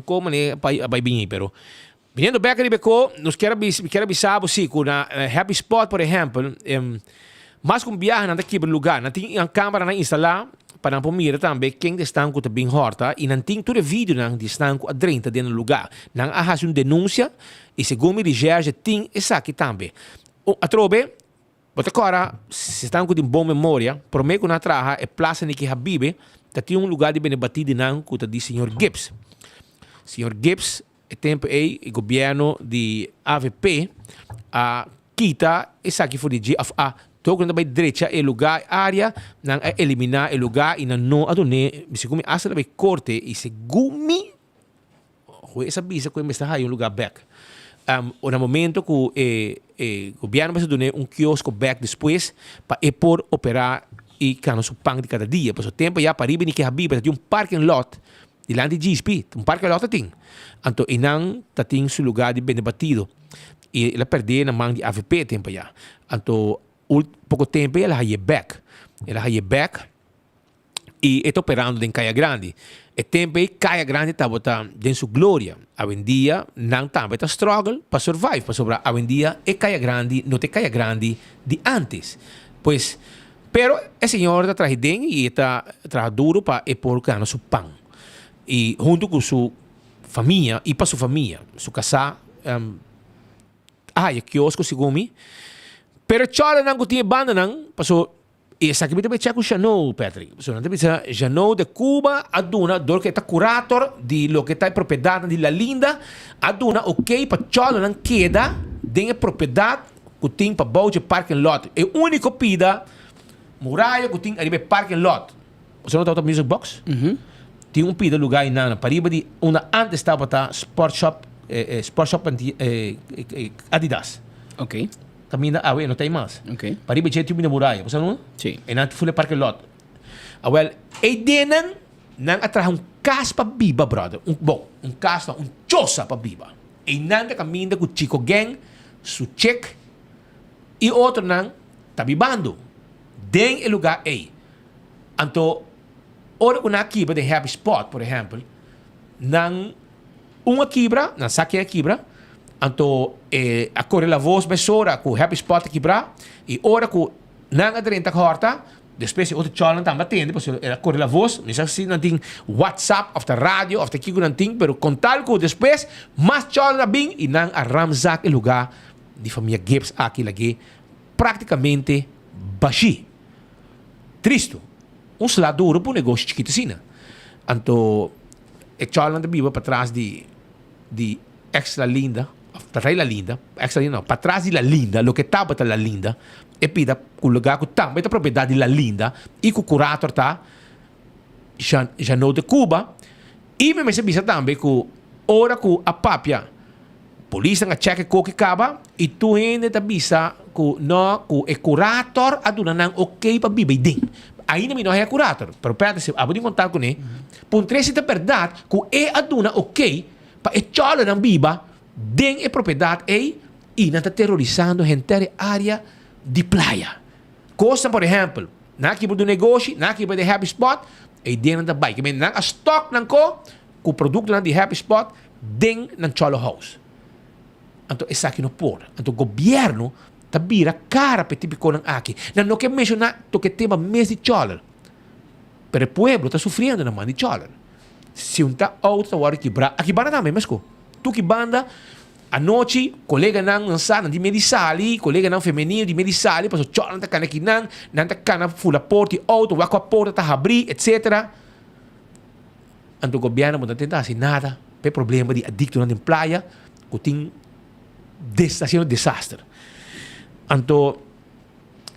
como né vai bem pero vindo back ali beco nos quer avisar você que na Happy Spot por exemplo mas com viagem na daqui lugar na tem a câmera na instalar para não mira também quem estão com bem horta e não tem todo vídeo não estão com adrenta dentro do lugar não há uma denúncia e segundo me dizer tem essa aqui também a trobe But agora, se estão com boa memória, por meio que na traha é plaza que Habibe, tem lugar de bem batido não com o senhor Gibbs. Senhor Gibbs, é tempo aí, o governo de AVP, a quita, essa aqui foi de GFA, toco na direita, é lugar, área, não é eliminar, é lugar, e não adone, segundo asa da corte, e segundo essa bisa que me está aí um lugar back. No momento que o governo vai dar um quiosco back depois para por operar e cano su pang de cada dia. Por o tempo já para ir que habiba tem um parking lot de lá de GSP, um parking lot tem. Então inang tem seu lugar de bem batido e ela perde na mão de AVP tempo já. Então pouco tempo ela vai back, e está operando em Caia Grande. E tempo Caia Grande está botando em sua glória. Hoje em dia, não também está struggle para survive, para sobrar. Hoje em dia, é Caia Grande, não é Caia Grande de antes. Pois, pero o senhor está trazendo e está duro para pôr cano seu pão. E junto com sua família, e para sua família, sua casa, é quiosco, segundo mim. Pero chora não tinha banda, não, passou. E essa aqui também tinha com o Janot, Patrick. So, não tem Janot de Cuba, aduna, do que está curator de lo que está propriedade de La Linda, aduna, ok, para chola não queda, tem a propriedade que tem para bouge parking lot. É o único pida, muralha que tem ali parking lot. Você não está music box? Tem um pida lugar em Nana, para ir de uma antes estava para Sport Shop Adidas. Ok. Caminha não tem mais. Ok. Para ir de tipo de muralha, você não? Sim. E não foi parque lot. Well, e denan nang atraha casa para biba, brother. Um casa, chosa para biba. E não caminha com chico gang, su check e outro não tá bibando. Den o lugar aí. Então, ora que na quebra de Happy Spot, por exemplo, nang uma quebra, na saque a quebra. Então, a correr a voz mesora com o Happy Spot a quebrar e ora que não aderente a horta, depois outro chola também atende, porque a correr a voz, não sei se não tem WhatsApp, ou rádio, ou que não tem, mas com tal que depois, mais chola bem e não arramzak o lugar de família Gibbs aqui, praticamente baixi. Triste. Salário duro para um negócio chiquito assim. Então, a chola não vive para trás de Extra Linda, para La Linda, extra não, para trás de La Linda, lo que estava para La Linda, e pida o lugar que também é propriedade de La Linda, e que o curator está já não de Cuba, e me percebi também que ora que a papia, polícia nga check ko que acaba, e tu ainda te bisa que não, que o curator aduna nang ok para bibi din. Ainda me não é curator, pero perde se abo de contar com ele, por três é verdade que é aduna ok para e chola nang biba den a propriedade aí e não está terrorizando a gente área de praia. Costa, por exemplo, na quebra do negócio, na quebra de Happy Spot, e dentro da bike. Mas na stock não com o produto de Happy Spot, dentro do Cholo House. Então, isso aqui não pode. Então, o governo está vira cara para típico não aqui. Não quer mencionar o que tema mês de Cholo. Pero o pueblo está sofrendo na mão de Cholo. Se um está outro, está quebrar. Aqui banda também, mas tu que banda, a noite, colega não lançaram de medicali, colega não feminino de medicali, passou chola, não está cana aqui, não está cana fula porta, auto, vai com a porta, está abrir, etc. Então o governo não está tentando assim nada, tem problema de adicto na praia, que tem está sendo desastre. Então,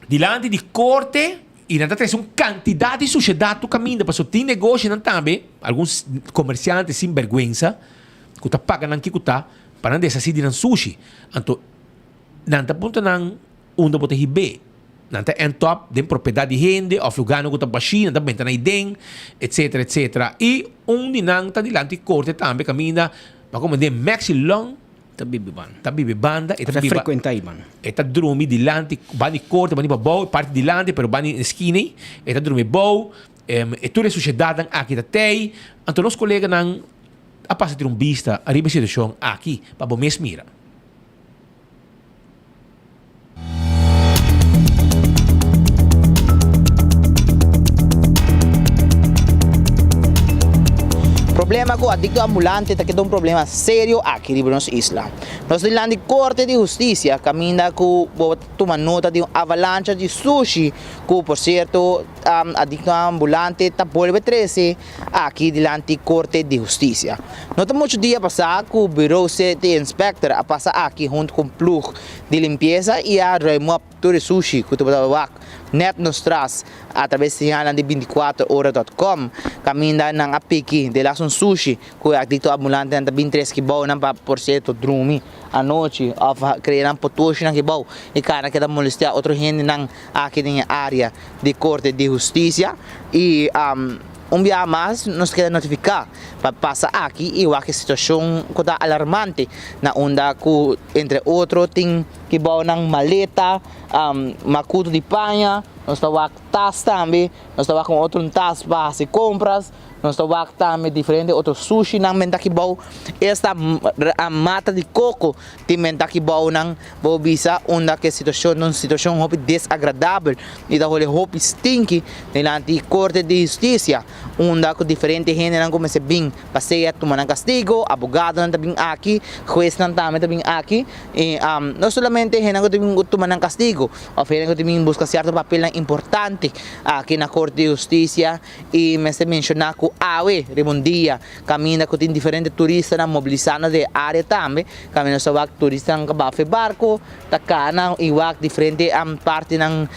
diante de corte, e não tem uma quantidade de sociedade que caminha, porque tem negócio não também, alguns comerciantes sem vergonha, que está pagando aqui que está, para não deixar de sushi. Então, não está ponto não onde botar ribe, não está em top de propriedade de gente, ou lugar que está baixo, não está bem na idem, etc, etc. E onde não está diante de corte também caminha, mas como de maxi long, está bibibanda, está frequentar aí, mano. Está dormir diante, bani corte, bani babou, parte diante, pero bani skinny, está dormir bom, e toda a sociedade aqui está tem. Então, os colegas não a passar ter vista arriba a situação aqui, para bom mês mira. Problema com adicto ambulante está que é um problema sério aqui na nossa isla. Nós temos de Corte de Justiça caminha com tomar nota de uma avalanche de sushi que, por certo, adicto ambulante está por 13 aqui diante Corte de Justiça. Nós temos muitos dias passar com o Bureau de Inspector a passar aqui junto com o plug de limpeza e a remove todo o sushi que tu net nos traz através de 24horas.com caminha ng apiki de la sushi que adicto ambulante na 23 kibaw ng por certo drumi à noite criar potush ng kibaw e cara que da molestia outro gente ng akin área de Corte de Justiça e dia mais nos queda notificar para passar aqui e a situação que está alarmante na onda que entre outros tem que bom ng maleta makuto de panha nós estamos tas também nós estamos com outro tas para fazer compras nós estamos também diferente outro sushi ng menta que bom esta mata de coco tem menta que bom ng bobisa onda que situação numa situação hope desagradável e da hope stinky diante Corte de Justiça onda com diferente gente não começa bem passeia tomar um castigo abogado não também aqui juiz não também aqui e não somente gente não também tomar um castigo ou gente também busca certo papel importante aqui na Corte de Justiça e me se mencionar que awe remundia caminha com diferentes turistas na mobilizando de área também caminha sa wak turista ng kabafe barco takana iwak diferente parte ng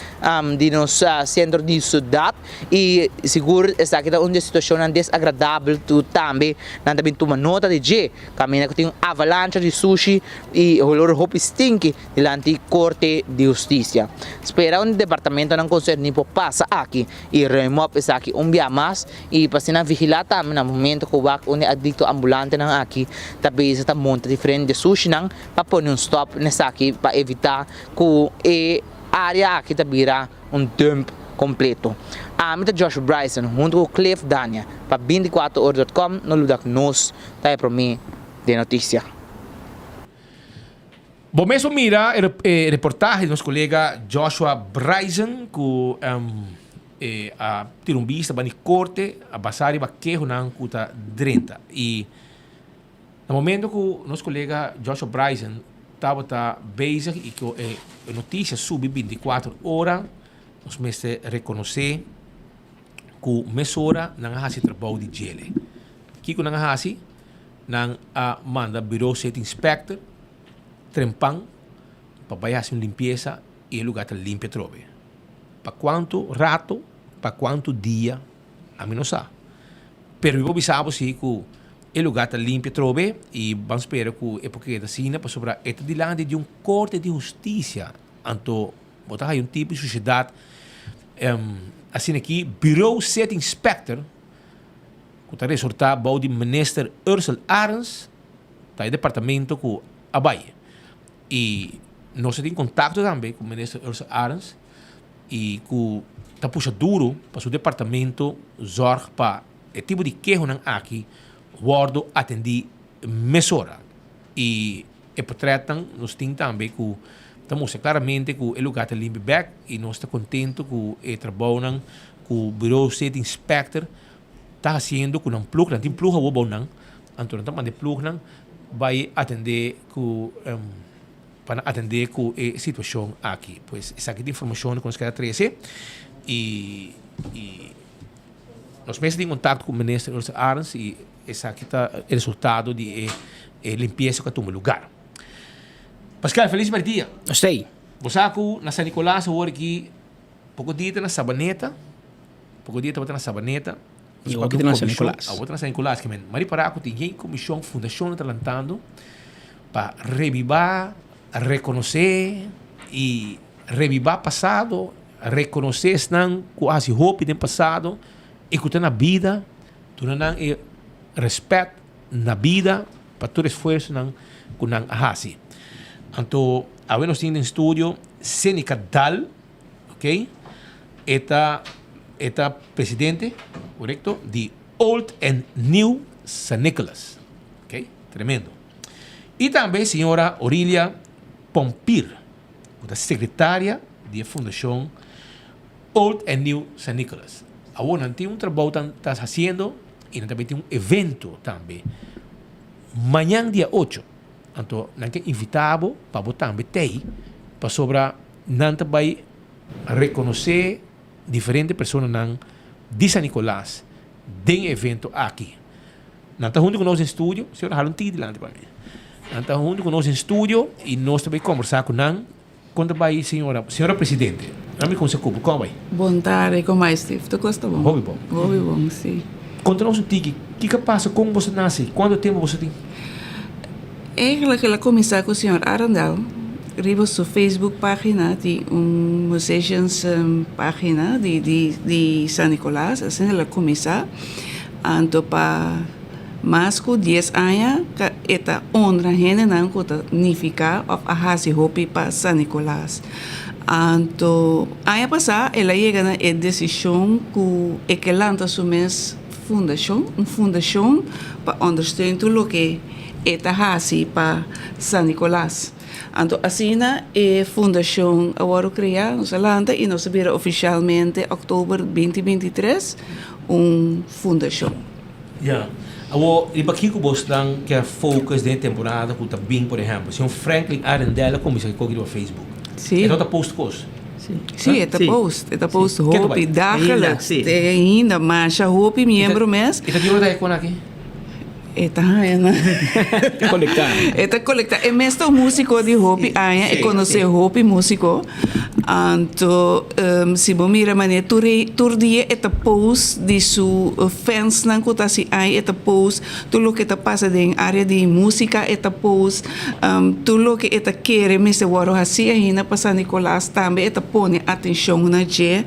de nos centro de ciudad e seguro está kita uma situação desagradável tu também na também toma nota de G caminha com avalanche de sushi e olor hope stinky diante Corte de Justiça espera departamento ng concerni po passa aqui e remove essa aqui dia mais e pasina vigilar também no momento que o adicto ambulante ng aqui tabi sa monta diferente de sushi nang papon um stop nessa aqui para evitar que a área aqui tabira dump completo. Amita Josh Bryson junto com Cliff Dania para 24horas.com no lugar nos tayo para mim de notícia. Bom, mesmo mira reportagem do nosso colega Joshua Bryson que a tirumbista bani corte a basari ba quejo nang kuta 30 e no momento que o nosso colega Joshua Bryson estava bezig e que a notícia subi 24 horas nós mestre reconhecer que o mesora não hasi trabalho de gele que não hasi nang manda bureau set inspector trempang para bayar limpeza e lugar tá limpo trobe para quanto rato para quanto dia a mim não sabe pero eu bisabo se que o lugar está limpo trobe e vamos esperar que é porque da sina para sobrar é dilante de corte de justiça anto botar aí tipo de sociedade assim aqui bureau set inspector que está resultado bom de minister Ursula Arens tá em departamento que abai e nós temos contato também com o ministro Ursula Arens e que está puxa duro para seu departamento zorg para o tipo de queijo não aqui guardo atendi mesora e portanto nós temos também que estamos claramente que o lugar está limpo back e nós estamos contentes que o trabalho que o bureau state inspector está fazendo com um plug não tem plug o bom não então não tem plug não vai atender que para atender com a situação aqui. Pois essa aqui de informação que nós queremos trazer e nós mesmos temos contato com o ministro Ursula Arens e esse aqui está o resultado de limpeza que toma lugar. Pascal, feliz dia. Gostei. Você aqui na São Nicolás, eu aqui pouco dia na Sabaneta, na Sabaneta. Eu aqui na São Nicolás. Eu na São Nicolás, que Mari Paraco tem comissão, fundação atalantando para revivar, reconhecer e revivar passado, reconhecer não quase hope do passado e que na vida, tu não respeito na vida para todo esforço não que não hasi. Então, a nós temos no estúdio Seneca Dal, ok? Eta presidente, correto, de Old and New San Nicolas. Ok? Tremendo. E também senhora Aurília Pompir, a secretária da Fundação Old and New San Nicolas. Agora, tem trabalho que está fazendo e também tem evento também. Amanhã, dia 8, então, nós invitamos para botar também para sobre nós vai reconhecer diferentes pessoas de San Nicolás de evento aqui. Nós estamos junto com nós em estúdio, a senhora, há tid lá para mim. Nós estamos junto com nós em estúdio e nós também conversar com nós. Quando vai, senhora Presidente, a mim como se ocupa, como vai? Boa tarde, como é, Steve? Tu gosta bom? Hobby bom. Hobby bom, sim. Conta-nos um tique, o que passa, como você nasce, quanto tempo você tem? Eigenlijk ela começar com o senhor Arandel. Riba sua Facebook página, de musicians página de San Nicolás. Assim ela começar. Anto pa mais que 10 anos, que esta honra gente não significa of a hasi hopi para San Nicolás. Anto, ano passado, ela chega na decisão que ela lança sua fundação, uma fundação para understanding tudo o que esta hasi para San Nicolás. Então, assim, a fundação agora criada, nós lança e nós vira oficialmente outubro 2023 uma fundação. Yeah. Agora, e aqui que você tem que focus da temporada, que está bem, por exemplo, se um Franklin Arendelle começa a colocar no Facebook. Sim. Então, está post coisa. Sim, é post hopi, dagelijks. Sim. Ainda, mas a hopi, membro mês. E está de olho com aqui? Eta hana. Conectar. Eta conectar. É mesmo músico de hopi, aia, é conhecer hopi músico. Anto, se bom mira maneira, tur dia eta post de su fans nan kuta si ai eta post, tudo que eta passa em área de música eta post, tudo que eta quer, mesmo waro assim ainda para Nicolás também eta põe atenção na je.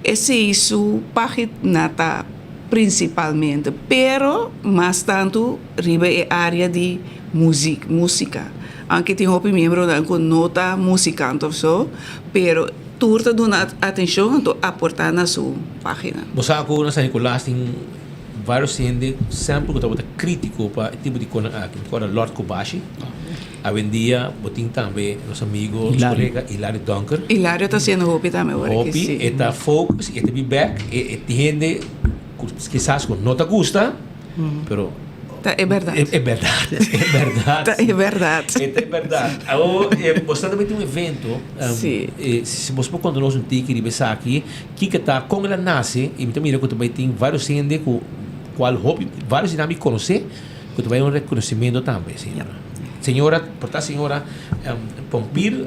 Esse isso página tá principalmente, pero mais tanto riba é área de música. Anche tem hopi membro com nota musicante ou so, pero turta dona atenção to aportar na sua página. Você sabe que na San Nicolás tem vários gente sempre que está crítico para o tipo de coisa aqui, como Lord Kobashi. Hoje em dia, tem também nosso amigo, colega Hilário Dunker. Hilário está sendo hopi também agora. Hopi, está focus, está be back, e gente quizás que não te gusta, pero é verdade. É verdade. É verdade. É verdade. É verdade. Você também tem um evento. Se você pode contar um tique de pensar aqui, que está como ela nasce, e também eu também tem vários gente com qual hobby, vários dinâmicos conhecer, que também é um reconhecimento também, senhora. Senhora, portanto, senhora Pompir,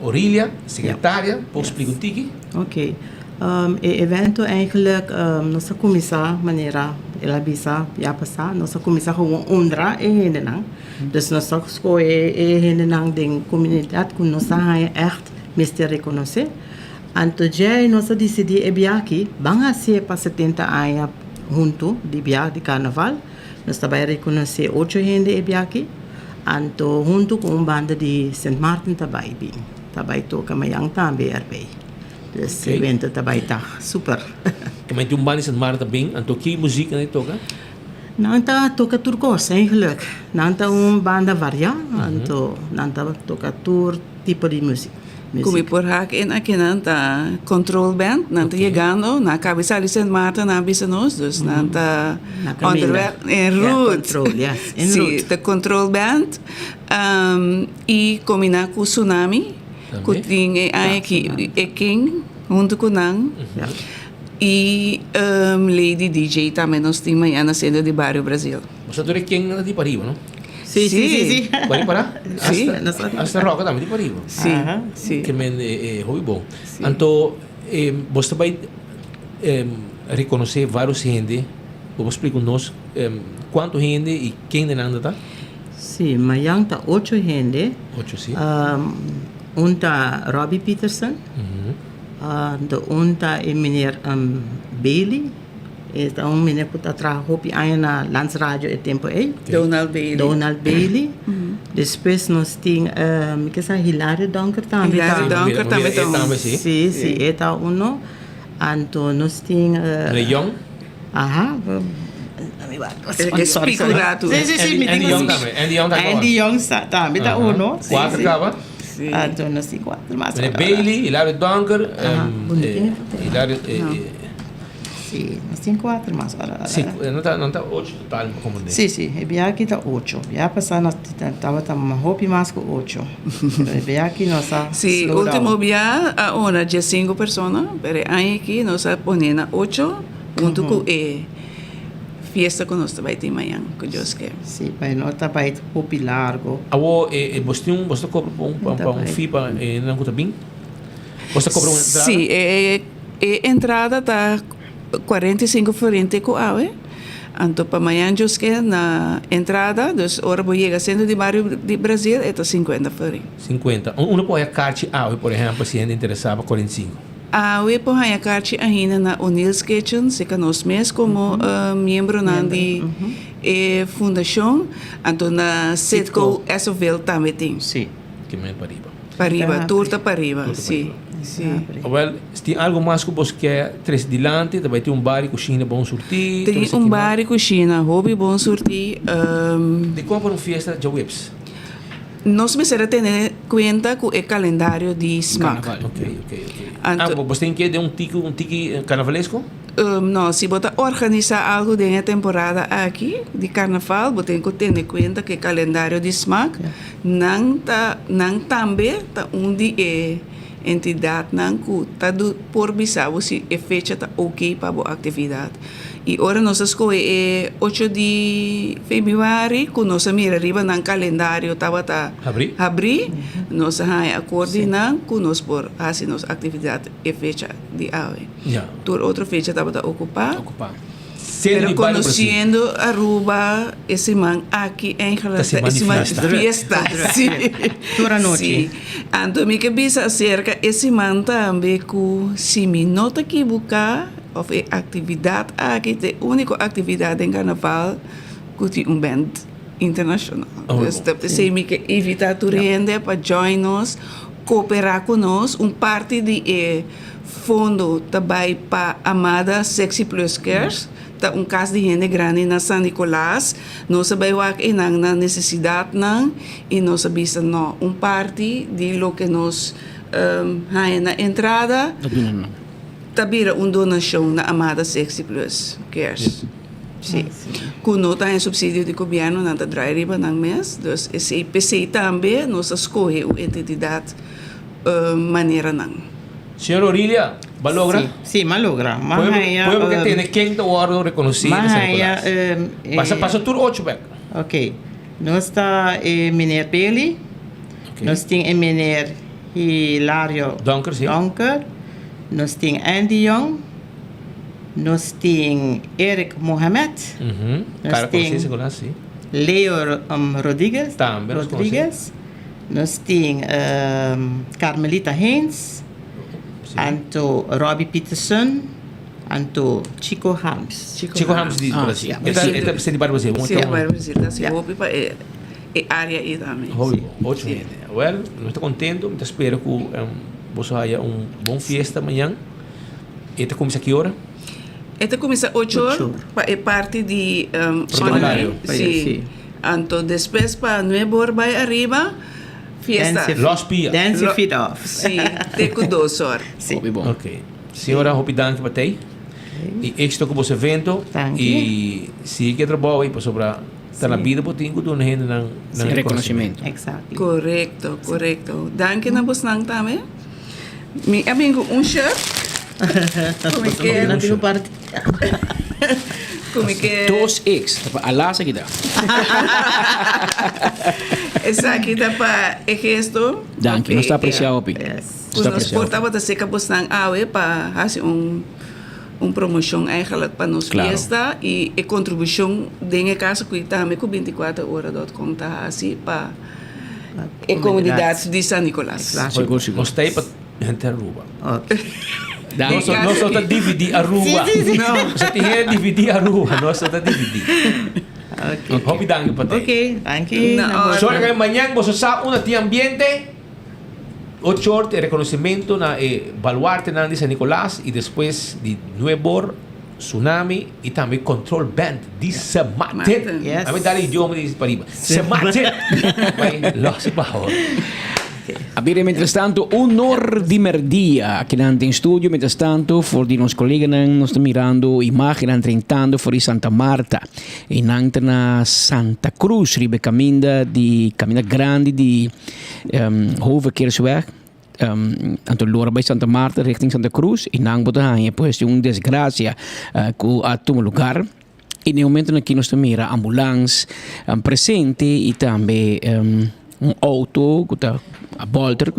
Aurília, secretária, pode explicar um tique? Oké. Het evento eigenlijk, nossa comissão, maneira, ela bisa, já passar, nossa comissão gewoon ondra e henenang. Dus nossa escola e henenang den comunidade com nossa haia echt mister reconhecer. Anto já nossa decidi e biaki, banga se para 70 anos junto de biaki de carnaval. Nós também reconhecer 8 gente e biaki. Anto junto com banda de St. Martin também bem. Também toca mayang também RB. Dus Okay. evento também tá super. Também tem band in Marta bem, então que música ele toca? Nanta toca turcos eigenlijk. Nanta banda varia, anto nanta toca tur tipo de música. Como por hak en aqui nanta control band, nanta chegando na cabeça de St. Martin na bisa nós, dus nanta onderweg en route. Control, yes, en Sim, route. de control band e combinar com tsunami, que tem aqui é king junto com nang. Ja. E Lady DJ também nós temos amanhã na cena de Barrio Brasil. Você não é quem não de Pariba, não? Sim, sim, sim, sim. Pode parar? Sim. Hasta Roca também de Pariba. Sim, sim. Que é hobby bom. Então, você vai reconhecer vários gente. Vamos explicar nós quanto gente e quem de nada tá? Sim, mayang ta 8 gente. 8, sim. Unta Robbie Peterson. De unta e meneer Bailey. É meneer que está trabalhando aí na Landsradio e tempo aí. Donald Bailey. Donald Bailey. Depois nós temos, que é Hilário Dunker também. Hilário Dunker também também, sim. Sim, sim, é um. Então nós temos... Leon? Aha, Spicurato. Sì, mi Andy dico Young sì. também. Andy Young tá Andy Young também tá Aham. uno. Sì, Quatro sì. acaba. Sì. Então, nós temos 4 mais. Meneer Bailey, Hilario Donker, bonitinho. Hilario... Sim, nós temos 4 mais. Cinco, não tá 8 total, como diz. Sim, e bem aqui tá 8. Já passar nós tava uma roupa mais com 8. E bem aqui nós Sí, último día ahora ya 5 personas, pero hay aquí nos ponen a 8 junto con fiesta con nosotros vai ter amanhã, com Deus quer. Sim, para nós tá para roupa largo. Awo, você cobra um fee para não conta bem? Você cobra uma entrada? Sí, entrada está 45 frente com a Então, para amanhã, Deus quer na entrada, dus hora vou chegar centro de barrio de Brasil, é 50 frente. 50. Uno pode a carte por exemplo, se ainda interessava 45. We po haya karchi ahina na O'Neill's Kitchen, se kanos mes como miembro na di fundação, anto na Setco Esoville também tem. Sim. Que me pariba. Pariba, turta pariba, sim. Sim. Well, se tem algo mais que você quer trazer dilante, também tem bar e cozinha bom sortir. Tem bar e cozinha, hobby bom sortir. De compra uma festa de webs. Nós precisamos ter conta com o calendário de SMAC. Carnaval, ok. Você tem que ter um tiki carnavalesco? Não, se você organizar algo de temporada aqui, de carnaval, você tem que ter conta que o calendário de SMAC não também está onde entidade não está por bisavo se a fecha está ok para a atividade. E agora nós escolhemos 8 de fevereiro, com nossa mira arriba no calendário, estava abrir, nós vamos coordenar com nós por fazer nossa atividade e fecha de ave. Por outra fecha estava ocupada. Pero conhecendo Aruba, esse man aqui em relação a esse man fiesta. Sim. Toda noite. Sim. Então, me que bisa acerca esse man também com se me nota que buscar of atividade aqui, a única atividade em carnaval que tem band internacional. Então, se me que evitar tu rende para join nós, cooperar com nós, parte de fundo também para Amada Sexy Plus Cares. Caso de gente grande na San Nicolás, nós sabemos que não há necessidade e nós sabemos parte de lo que nós na entrada tabira donação na Amada Sexy Plus Cares. Sim. Com nota em subsídio de governo na drive riba ng mês, dus esse IPC também nós escolhe a entidade maneira não. Senhora Aurelia, malogra? Sim, malogra. Pueblo que tiene quinto órgão reconhecido. Passa tur 8 back. Ok. Nós está meneer Bailey. Nós temos meneer Hilario Donker, sim. Nós temos Andy Young. Nós temos Eric Mohamed. Cara conhecido, sim. Leo Rodrigues. Rodrigues. Nós temos Carmelita Haynes. Anto Robbie Peterson, anto Chico Harms. Chico Harms di Brasil. Esta é de Brasil. Sim, de Brasil. Assim, hobby para área aí também. Hobby, ótimo. Well, nós estamos contentos. Espero que você tenha bom fiesta amanhã. Esta começa a que hora? Esta começa 8 horas. É parte de protocolario. Sim. Anto depois para 9 horas vai arriba. Fiesta. Los Pia. Dance Fit Off. Sim, tem com 2 horas. Sim. Ok. Senhora, hope dank para ti. E estou com você evento. E se quer trabalhar para sobrar na vida, porque tenho que dar um reconhecimento. Exactly. Correto. Danke na bos nang também. Mi amigo shirt. Como que Não tenho parte. como que 2x, alas aqui dá. essa aqui dá para gesto. Danke, nós está apreciado, Pi. Nós portava da seca bos nang awe para fazer promoção eigenlijk para nos fiesta e contribuição dentro casa que também com 24horas.com tá assim para a comunidade de San Nicolás. Nós está aí para gente Aruba. Danke. Nós só está dividir Aruba. Não, só tem que dividir Aruba. Nós só está dividir. Hope dank para ti. Ok, danke. Só que amanhã você sabe onde tem ambiente. 8 horas de reconocimiento na baluarte de San Nicolás y después de 9 horas tsunami e também control band di sematin. Sematin. Yes. Kami dali idioma di pariba. Sematin. May lost bajo. Abbiamo mentre tanto un'ora di merdia che nante in studio, mentre tanto for di nostri colleghi non sto mirando immagini trentando fuori Santa Marta e nante na Santa Cruz ribe cammina grandi di Hoverkeersweg tanto loro bij Santa Marta richting Santa Cruz e nang botahanya pues yung desgracia ku atum lugar. E nel momento in cui noi mira ambulance presente e també un auto a volte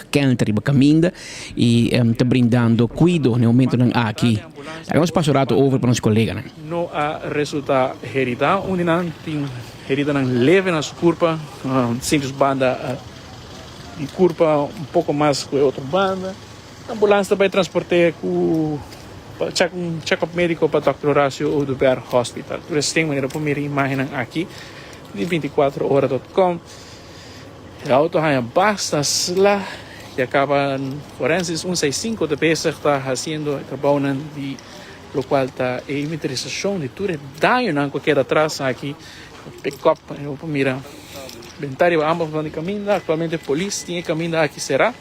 che entra in cammina e sta brindando cuido nel momento in cui abbiamo passato over per i nostri colleghi. No ha resulta herida, uninanting herida ng leve na su curva, simples banda di curva un poco más que otra banda. A ambulância vai transportar com check-up médico para Dr. Horácio Oduber Hospital. Por isso tem maneira para me imaginar aqui de 24horas.com. O auto há basta lá e acaba Forenses 165 de peça está fazendo trabalho de lo qual está a inventorização de tudo dano não qualquer atrás aqui pick-up eu para mirar inventário ambos vão de caminho atualmente a polícia tem caminho aqui será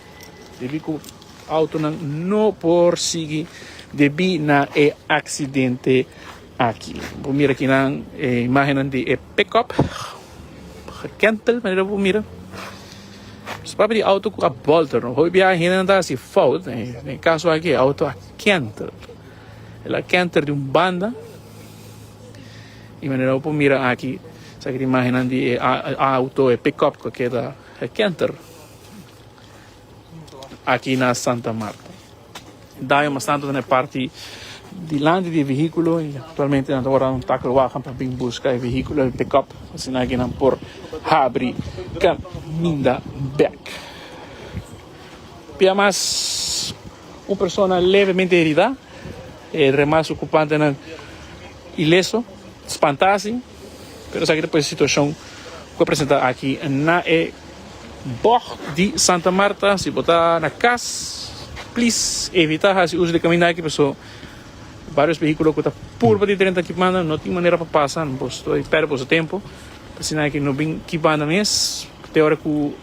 devido que o auto não por seguir devido na acidente aqui para mirar aqui na imagem de pick-up Kentel maneira para mirar os papéis de auto com a volta não foi bem ainda assim falta em caso aqui auto a Kentel ela Kentel de banda e maneira para mirar aqui sabe que imagem de auto e pick-up que da Kentel aqui na Santa Marta daí uma tanto na parte de lande de veículo e atualmente agora um tackle wagen para vir buscar veículo e pick-up assim aqui não por abrir caminda back pia mais uma pessoa levemente herida remás ocupante na ileso espantar-se pero sabe que depois a situação que apresentar aqui na bordo de Santa Marta se botar na casa please evitar o uso de caminhar aqui pessoal vários veículos que estão por de 30 que mandam não tem maneira para passar não posso perder o tempo assim que não vem que banda mês teórico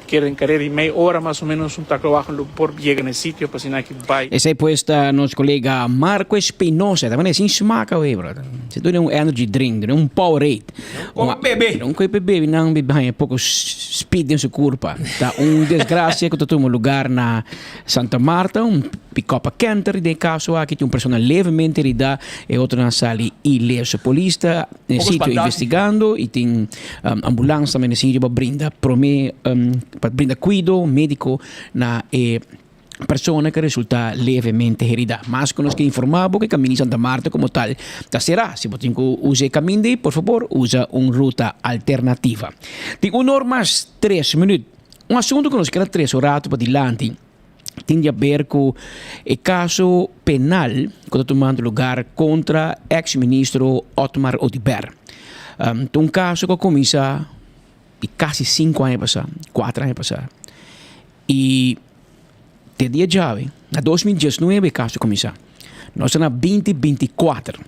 querem carreira de meia hora mais ou menos trabalho por chega no sítio para assim que vai E sei puesta nosso colega Marco Espinosa, também assim smaca we bro. Se tu um energy drink, um Powerade, bebê. um copo bebê, não bebe pouco speed em sua curva. Tá desgraça que tu toma lugar na Santa Marta, pick-up a canter de caso aqui tem pessoa levemente herida e outra na sala ileso polícia no sítio investigando e tem ambulância também no sítio para brindar cuido médico na persona que resulta levemente herida. Mas que nos que informavo que caminho Santa Marta como tal, será. Se você usa caminho, por favor, usa uma ruta alternativa. Tem 1 hora mais 3 minutos. Um assunto que nos queda 3 horas para dilante tem a ver com o caso penal que está tomando lugar contra ex-ministro Otmar Oduber. Um caso que começa e quase 5 anos passados, 4 anos passados. E te dia chave, na 2019 o caso começa. Nós estamos na 2024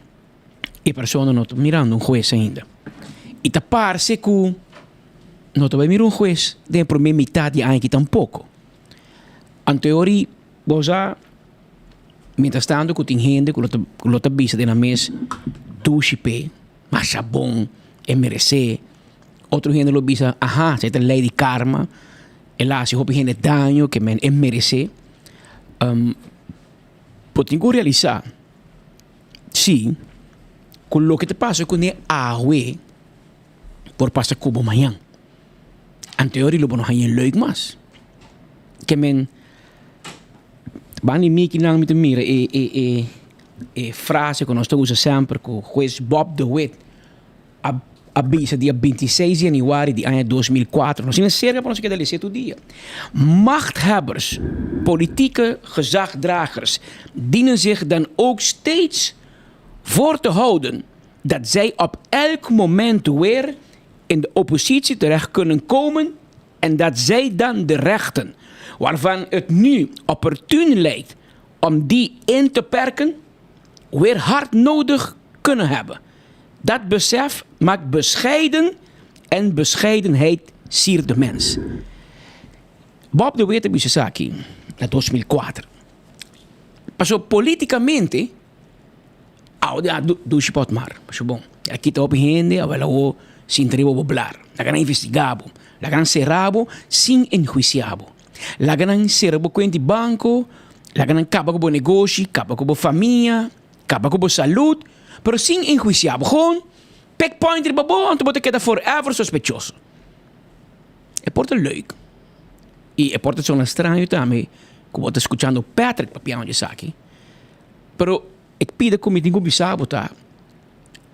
e a pessoa não está mirando um juiz ainda. E te parece que não está mirando um juiz de primeira metade de ano que tampouco. Em teoria, você, mientras tanto, que tem gente que está vista na mesa, duche, mas é bom, é merecer. Outro gente lo visa, você tem lei de karma, ela se houve gente dano que é merecer. Pode realizar, sim, com o que te passa com a água, por passar cubo amanhã. Em teoria, não é leuk mas. Que Bani Miki nang mit mira frase que nós usamos sempre com o juiz Bob DeWitt avisa dia 26 de januari de ano 2004. Nós zijn cerca para nós que dele todo dia. Machthebbers, politieke gezagdragers dienen zich dan ook steeds voor te houden dat zij op elk moment weer in de oppositie terecht kunnen komen en dat zij dan de rechten waarvan het nu opportun lijkt om die in te perken, weer hard nodig kunnen hebben. Dat besef maakt bescheiden en bescheidenheid siert de mens. Bob de Wete Bisesaki, na 2004. Paso politicamente, do pot mar. Paso bom. Aqui tá gente, avela o sin tribo boblar. La ganan investigabo, la ganan cerrabo sin enjuiciabo. La ganan serbo quenti banco, la ganan capa com negócio, capa com família, capa com saúde, pero sin enjuiciabo. Gewoon, pick point er babo, então você queda forever sospechoso. É porta leuk. E é porta zo'n estranho também, que você escutando Patrick Papião de Saki. Pero ik pido como digo bisabo tá.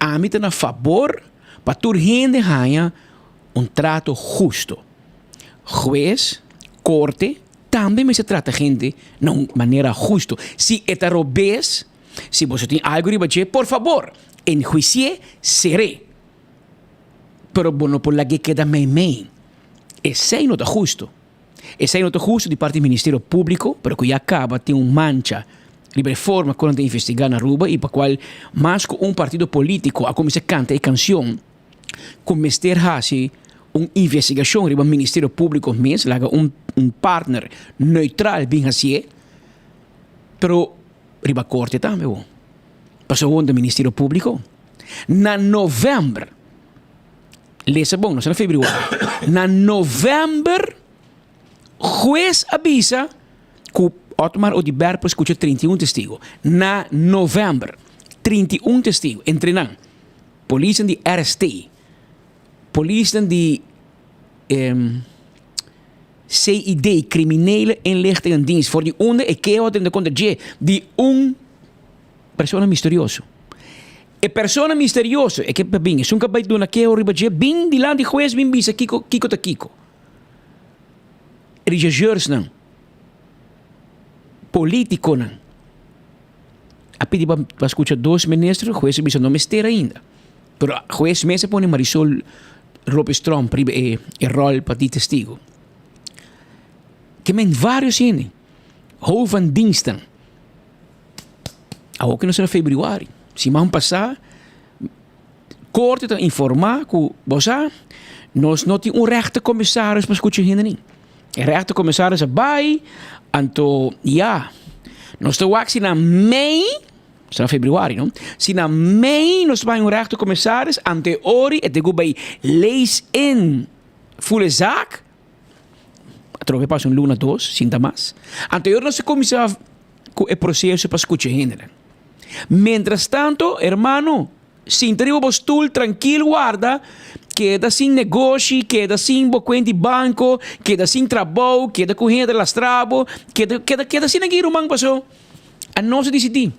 A mim tá a favor para tur gente ganha trato justo. Juez, corte, também se trata gente de maneira justa. Se é robês, se você tem algo de por favor, enjuicie, seré. Pero bueno, por la que queda meio. Esse não é justo. Esse não é justo de parte do Ministério Público, pero que já acaba tem mancha de reforma quando investigar na Aruba e para qual mais que partido político a começar a cantar e canção começar a fazer investigação riba Ministério Público mesmo, laga partner neutral bem assim, pero riba corte também, passou do Ministério Público na novembro, lees bom, não é fevereiro, na novembro juez avisa que Otmar Odiber para escutar 31 testigos. Na novembro, 31 testigos. Entre não, polícia de RST, polícia de CID, criminele inlichtingendienst, voor die onder e que de conta de persona misterioso. E persona misterioso, e que bem, é um cabelo do naquele riba bem de lá de juez bem bisa kiko ta kiko. Regisseurs não. Político não. A pedir para escutar 2 ministros, o juez bisa não mistério ainda. Pero o juez mesmo põe Marisol Lopes Trump e rol para de testigo. Que men vários gente. Hou van diensten. Ook que não será fevereiro. Se man passar, corte te informar que você nós não temos rechtercommissaris para escutar gente. O rechtercommissaris é bij, anto ja, nós estamos aqui na mei, será fevereiro, não? Se na mei nós vamos rechtercommissaris, ante ori e tego bij lees in volle zaak, trove pas luna 2, sinta mais. Anterior nós começava com o processo para escutar gente. Mientras tanto, hermano, sin tribo postul, tranquilo, guarda, queda sin negócio, queda sin boquente banco, queda sin trabalho, queda com gente lastrabo, queda sin aqui rumang passou. A nós decidir.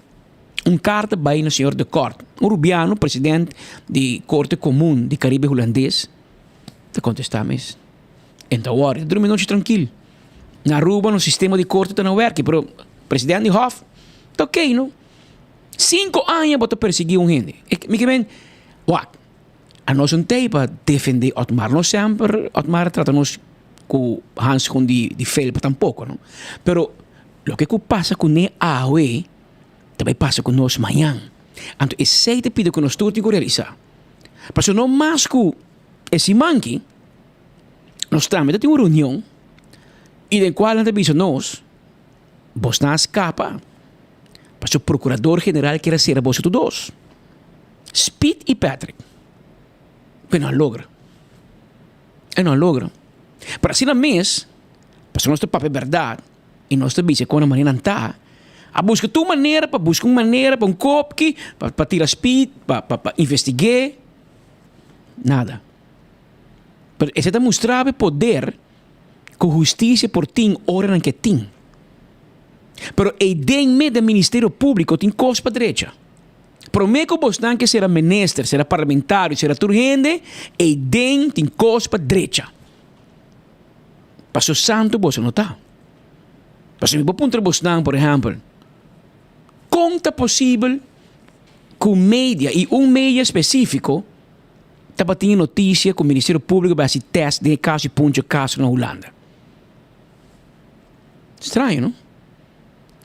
Carta vai no senhor de corte. Rubiano, presidente de Corte Comum de Caribe Holandês, te contestamos. Então, agora, dorme noite tranquilo. Na Aruba, no sistema de corte, não werk, pero presidente de Hof, tá ok, não? 5 anos para perseguir gente. Me que bem, what? A nós não tem para defender Otmar. Nós sempre, Otmar trata-nos com Hans com de felpa tampouco, não? Pero, o que passa com a AOE, também passa com nós amanhã. Então, esse te pede que nós tudo temos que realizar. Mas não mais que esse manque, nós também temos uma reunião, e em qual nós nós, vos não escapa, mas o procurador-geral quer ser a vossa todos. Speed e Patrick. Mas não logra. E não logra. Para assim na mês, para nós ter papel verdade, e nós ter visto como a maneira não está, a busca tua maneira, para buscar uma maneira, para copque, para tirar speed, para investigar. Nada. Pero esse está mostrando poder que a justiça por ti ora que tem. Pero e dentro do Ministério Público tem coisa para a direita. Para mim que você que será ministro, será parlamentar, será turgente, e dentro tem coisa para a direita. Para o santo você não está. Para se me ponto você por exemplo, como é possível que o mídia e mídia específico está batendo notícia que o Ministério Público vai fazer teste de caso e punha caso na Holanda. Estranho, não?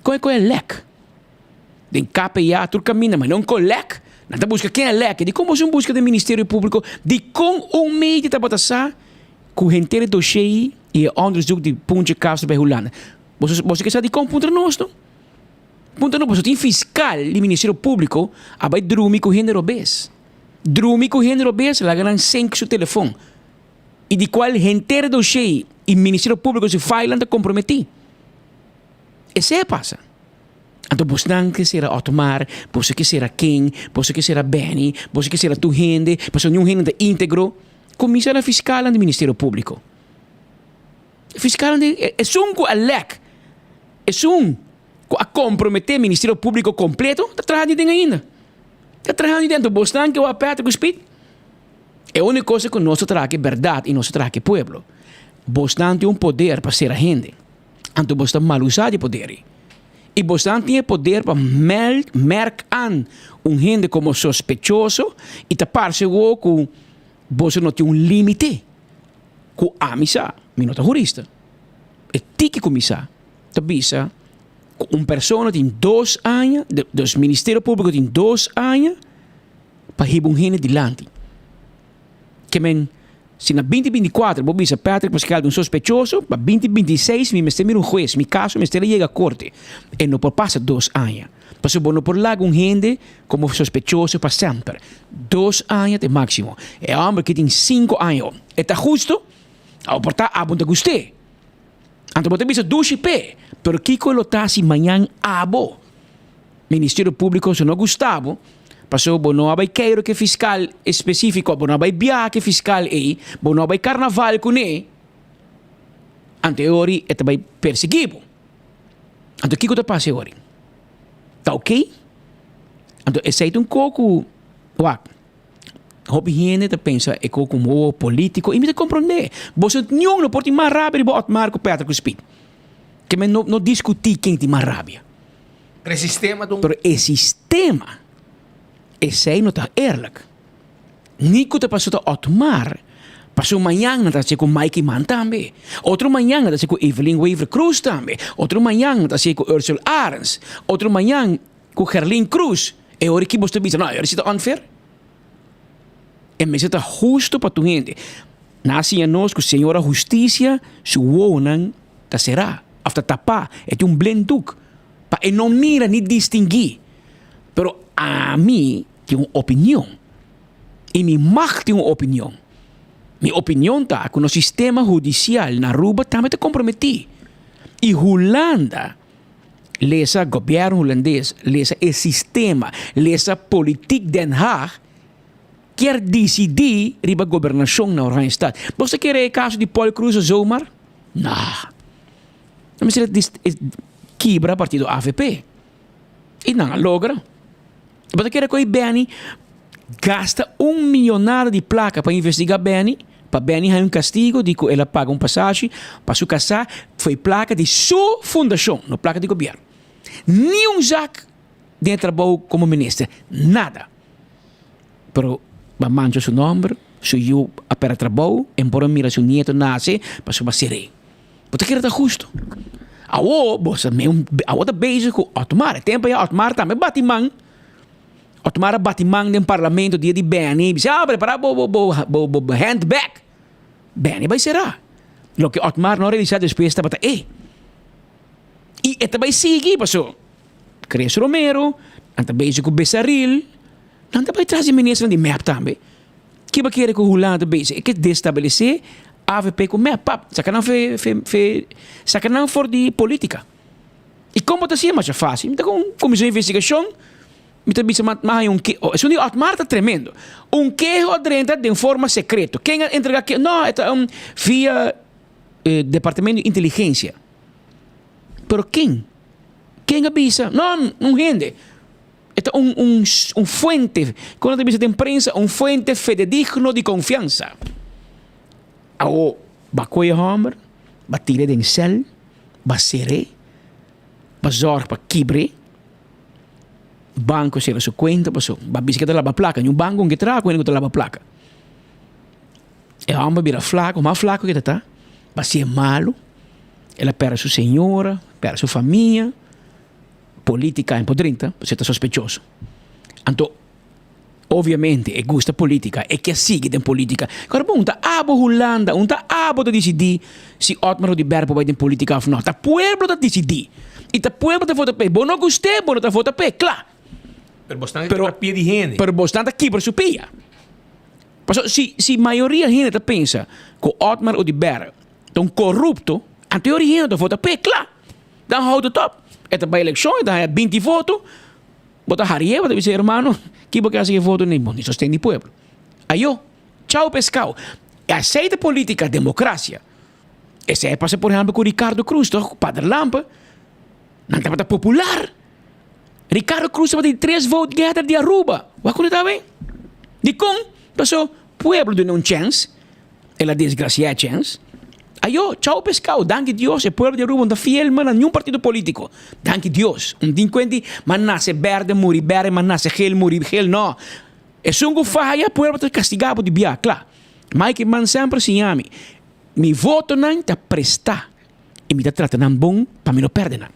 Qual é o leque? Den KPA, tu caminha, mas não com lek. Não tá busca quem é lek. De como você busca do Ministério Público, de com meio de tabatassa, com o inteiro dossiê e onderzoek de punte caso de Holanda. Você quer saber de como ponto nosso? Ponto não, você tem fiscal do Ministério Público, abai drumi com gênero obês. Drumi com gênero obês, lá ganham sem seu telefone. E de qual inteiro dossiê e Ministério Público se fala de comprometer. Esse é passa. Então, você não quer ser Otmar, você quer ser quem, você quer ser Benny, você quer ser tu gente, você não gente íntegro. Comissão fiscal do Ministério Público. Fiscal é um com a LEC. É um a comprometer o Ministério Público completo, está trabalhando dentro ainda. Está trabalhando dentro. Você não quer o aperto com o espírito. É a única coisa que nós trabalhamos é verdade e nós trabalhamos é povo. Você não tem poder para ser a gente. Então, você está mal usado de poder. E você não tem poder para marcar gente como sospechoso e tapar-se com você não tem limite com a missa. Eu não sou jurista. É tique com missa. Tabisa, pessoa tem 2 anos, dos Ministério Público tem 2 anos para ir gente dilante. Que men, se na 2024, vou dizer Patrick Pascal um sospechoso, para 2026, me mestre um juiz, mi caso, me chega a corte. E não pode passar 2 anos. Porque não pode lá gente como sospechoso para sempre. 2 anos de máximo. É homem que tem 5 anos. Está justo? Ao portar a bunda gostei. Então, você diz 2 IP. Pero Kiko lo está si amanhã abo. Ministério Público, se não gostava, passou, não vai querer que fiscal específico, não vai biar que fiscal é, não vai carnaval com ele, anteriori, ele vai perseguir. Então, Kiko está passando agora. Tá ok? Então, esse é um pouco, hobby gente te pensa é como político e me te compreender. Você não pode mais rápido para Otmar com Pedro Cuspid. Que me não discutir quem tem mais rabia. Pero sistema do... Pero o sistema, esse aí não está eerlijk. Nico te passou a Otmar. Passou amanhã na tá com Mikey Mann também. Outro manhã na tá com Evelyn Weaver Cruz também. Outro manhã na tá com Ursula Arens. Outro manhã com Gerlin Cruz. E agora que você diz, não, agora está unfair. E me está justo para tu gente. Nasce a nós que a senhora justiça, su wonan, tá será. After tapar, é blenduk. Para não mira nem distinguir. Pero a mim tem uma opinião. E me mag tem uma opinião. Minha opinião está que o sistema judicial na Aruba também te comprometi. E Holanda, lesa governo holandês, lesa o sistema, lesa política Den Haag, quer decidir riba governação na oranje estado. Você quer o caso de Paul Cruz zomaar? Não. Mas ele quebra partido AVP. E não logra. Você quer que o Benny gasta $1 milhão de placa para investigar Benny? Para Benny ter castigo, de que ela paga passagem para sua casa, foi placa de sua fundação, não placa de governo. Nenhum Jack de trabalho como ministro. Nada. Pero, mancha seu nome, seu para trabalho, embora mira seu neto nasce, para sua serei. Você quer estar justo? Você está bezig com Otmar. Tempo é Otmar também batimang. Otmar batimang do parlamento dia de Benny. Prepara o handback. Benny vai será. Lo que Otmar não realizar depois está para e esta vai seguir, passou. Cres Romero, anta bezig com Bessaril, anta vai trazer ministro de MEP também. Que vai querer com o Holanda bezig? É que destabelecer AVP com MEP. Sacanão for de política. E como está assim, mas é fácil. Então, com comissão de investigação, me está dizendo, mas que isso não é Otmar está tremendo. Queijo adrenta de forma secreta. Quem entrega que não, é via departamento de inteligência. Pero quem? Quem avisa? Não rende. É fuente, quando te avisa de imprensa, fuente fidedigno de confiança. Ba coia homer, ba tira den cel, ba sere, ba zorg pa kibre, banco será su cuenta, ba bisca de la placa, um banco que traga quando te lava placa. E homem vira flaco, mais flaco que tá, ba ser malo, ela perde sua senhora, perde sua família, política em podrinta, você está sospechoso. Então, obviamente, é gusta política, é que sigue em política. Agora, bom, tá abo Holanda, tá abo de decidir se Otmar de Berpo vai em política ou não. Tá pueblo de decidir. E tá pueblo de votar pé. Bom, não gostei, bom, não votar pé, claro. Pero bastante Pero- para pia de gente. Pero bastante aqui para supia. Se maioria da gente pensa que Otmar ou de Berpo estão corrupto, a teoria de votar pé, claro. Dan houdt het op. Het bij eleição, dan heb 20 votos. Bota Harrier, wat dizer, hermano, que porque hace voto nem bom, isso tem de pueblo. Aí eu, tchau pescado. Aceita política, democracia. Esse é passa por exemplo com Ricardo Cruz, toch? Padre Lampa. Não está popular. Ricardo Cruz tem 3 votos gather de Aruba. Wat kon het bem? De com, passou pueblo de non chance. E la desgracia chance. Ayo, tchau pescado, danke Dios, el pueblo de Aruba não fiel a nenhum partido político. Danke Dios. Um delinquente, mas nasce verde, muri verde, mas nasce gel, muri gel, não. É sungo falha, o pueblo está castigado de biar, claro. Mas que man sempre se llame. Mi voto não está prestar. E me está tratando bom para me não perder não.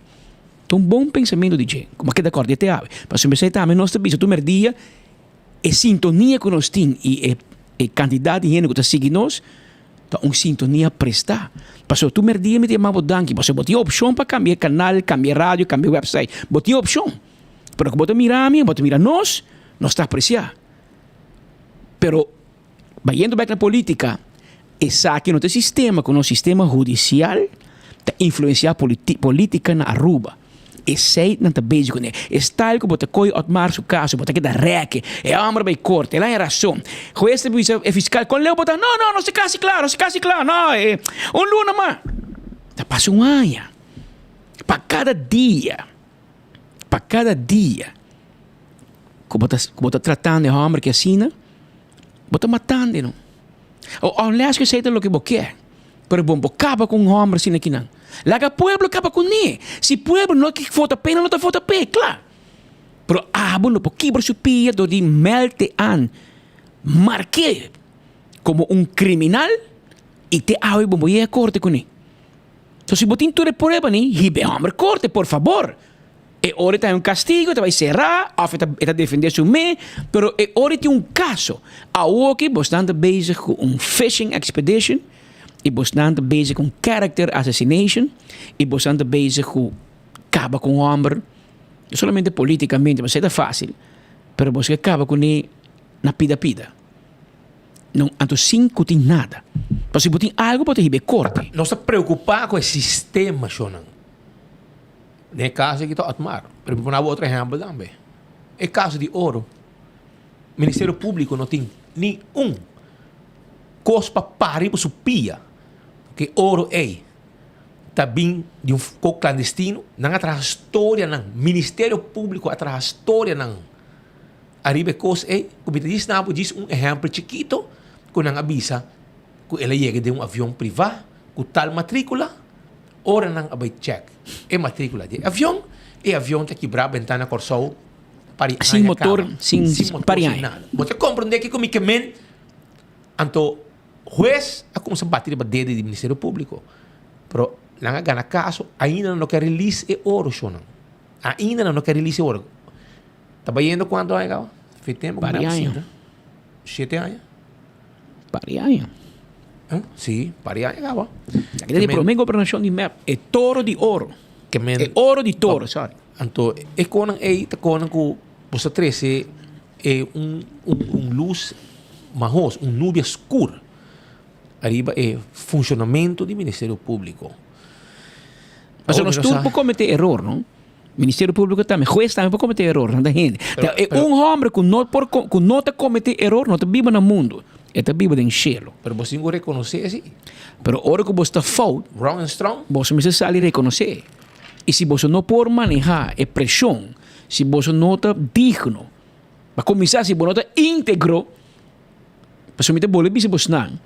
Então, bom pensamento de gente. Como é que de acordo te ave. Para se me sei também, nós também, se tu merdia, é sintonia que nós temos e quantidade de gente que está seguindo nós, uma sintonia prestar. Passou tu merdia me chamava danke, você botou opção para cambiar canal, cambiar rádio, cambiar website, botou opção. Pero que botou mirar nós está apreciar. Pero vayendo back na política, essa aqui no teu sistema, com o sistema judicial, está influenciar política na Aruba. Esse não está básico, né? Está que bota coi Otmar su caso, bota que da reque, é homem vai corte, lá é razão. Juez é fiscal, com leu bota, não se case claro, não, é luna mas. Tá passa ano. Para cada dia, que bota tratando de homem que assina, bota matando, não. Aliás, que sei o que você quer, pero bom, acaba com homem assim aqui não. Laga pueblo acaba com ele. Se pueblo não que vota pena, não está vota pé, claro. Pero abo no poquibro supia do de melte an. Marqué como criminal e te abo bom ir a corte com ele. Então se botin tu de prueba ni, hibe homem corte, por favor. E ora tem castigo, te vai cerrar, of eta defender su me, pero e ora tem caso. A que bastante bezig com fishing expedition. E bastante bezig com character assassination. E bastante bezig com acaba com o homem. Não somente politicamente, mas é fácil. Mas você acaba com ele na pida-pida. Não, então sim que tem nada. Mas se você tem algo, pode ir corte. Não se preocupar com o sistema, Shonan. Nem caso que está Otmar. Pero vou dar outro exemplo também. É caso de ouro. O Ministério Público não tem nenhum cospa pari para supia. Que ouro é também de clandestino, não atrás história não, Ministério Público atrás história não. Arriba coisa é, como diz exemplo chiquito, que não avisa que ela chega de avião privado, com tal matrícula, ora não vai check. É matrícula de avião, e avião está quebrar a ventana corsou para sem motor, sem nada. Você compreende que comicamente, então juez a começar a bater para dedo do Ministério Público. Pero lang gana caso, ainda não quer release e ouro, Shonan. Ainda não quer release e ouro. Tá indo quanto aí, Gao? Fez tempo? Para anos. 7 anos? Para anos. Sim, para anos, Gao. Aqui tem problema governação de map. É touro de ouro. É ouro de touro, sorry. Então, é quando tá quando que você trece é luz marrom, nuvem escura. Arriba é funcionamento do Ministério Público. Mas nós tudo por cometer erro, não? Ministério Público também, juez também por cometer erro, não da gente. Homem que não cometer erro, não vive no mundo. Ele vive em cielo. Pero você não reconhece assim. Pero hora que você está fault, wrong and strong, você precisa sair reconhecer. E se você não pode manejar a pressão, se você não está digno, para começar, se você não está íntegro, para somente boleh se você não,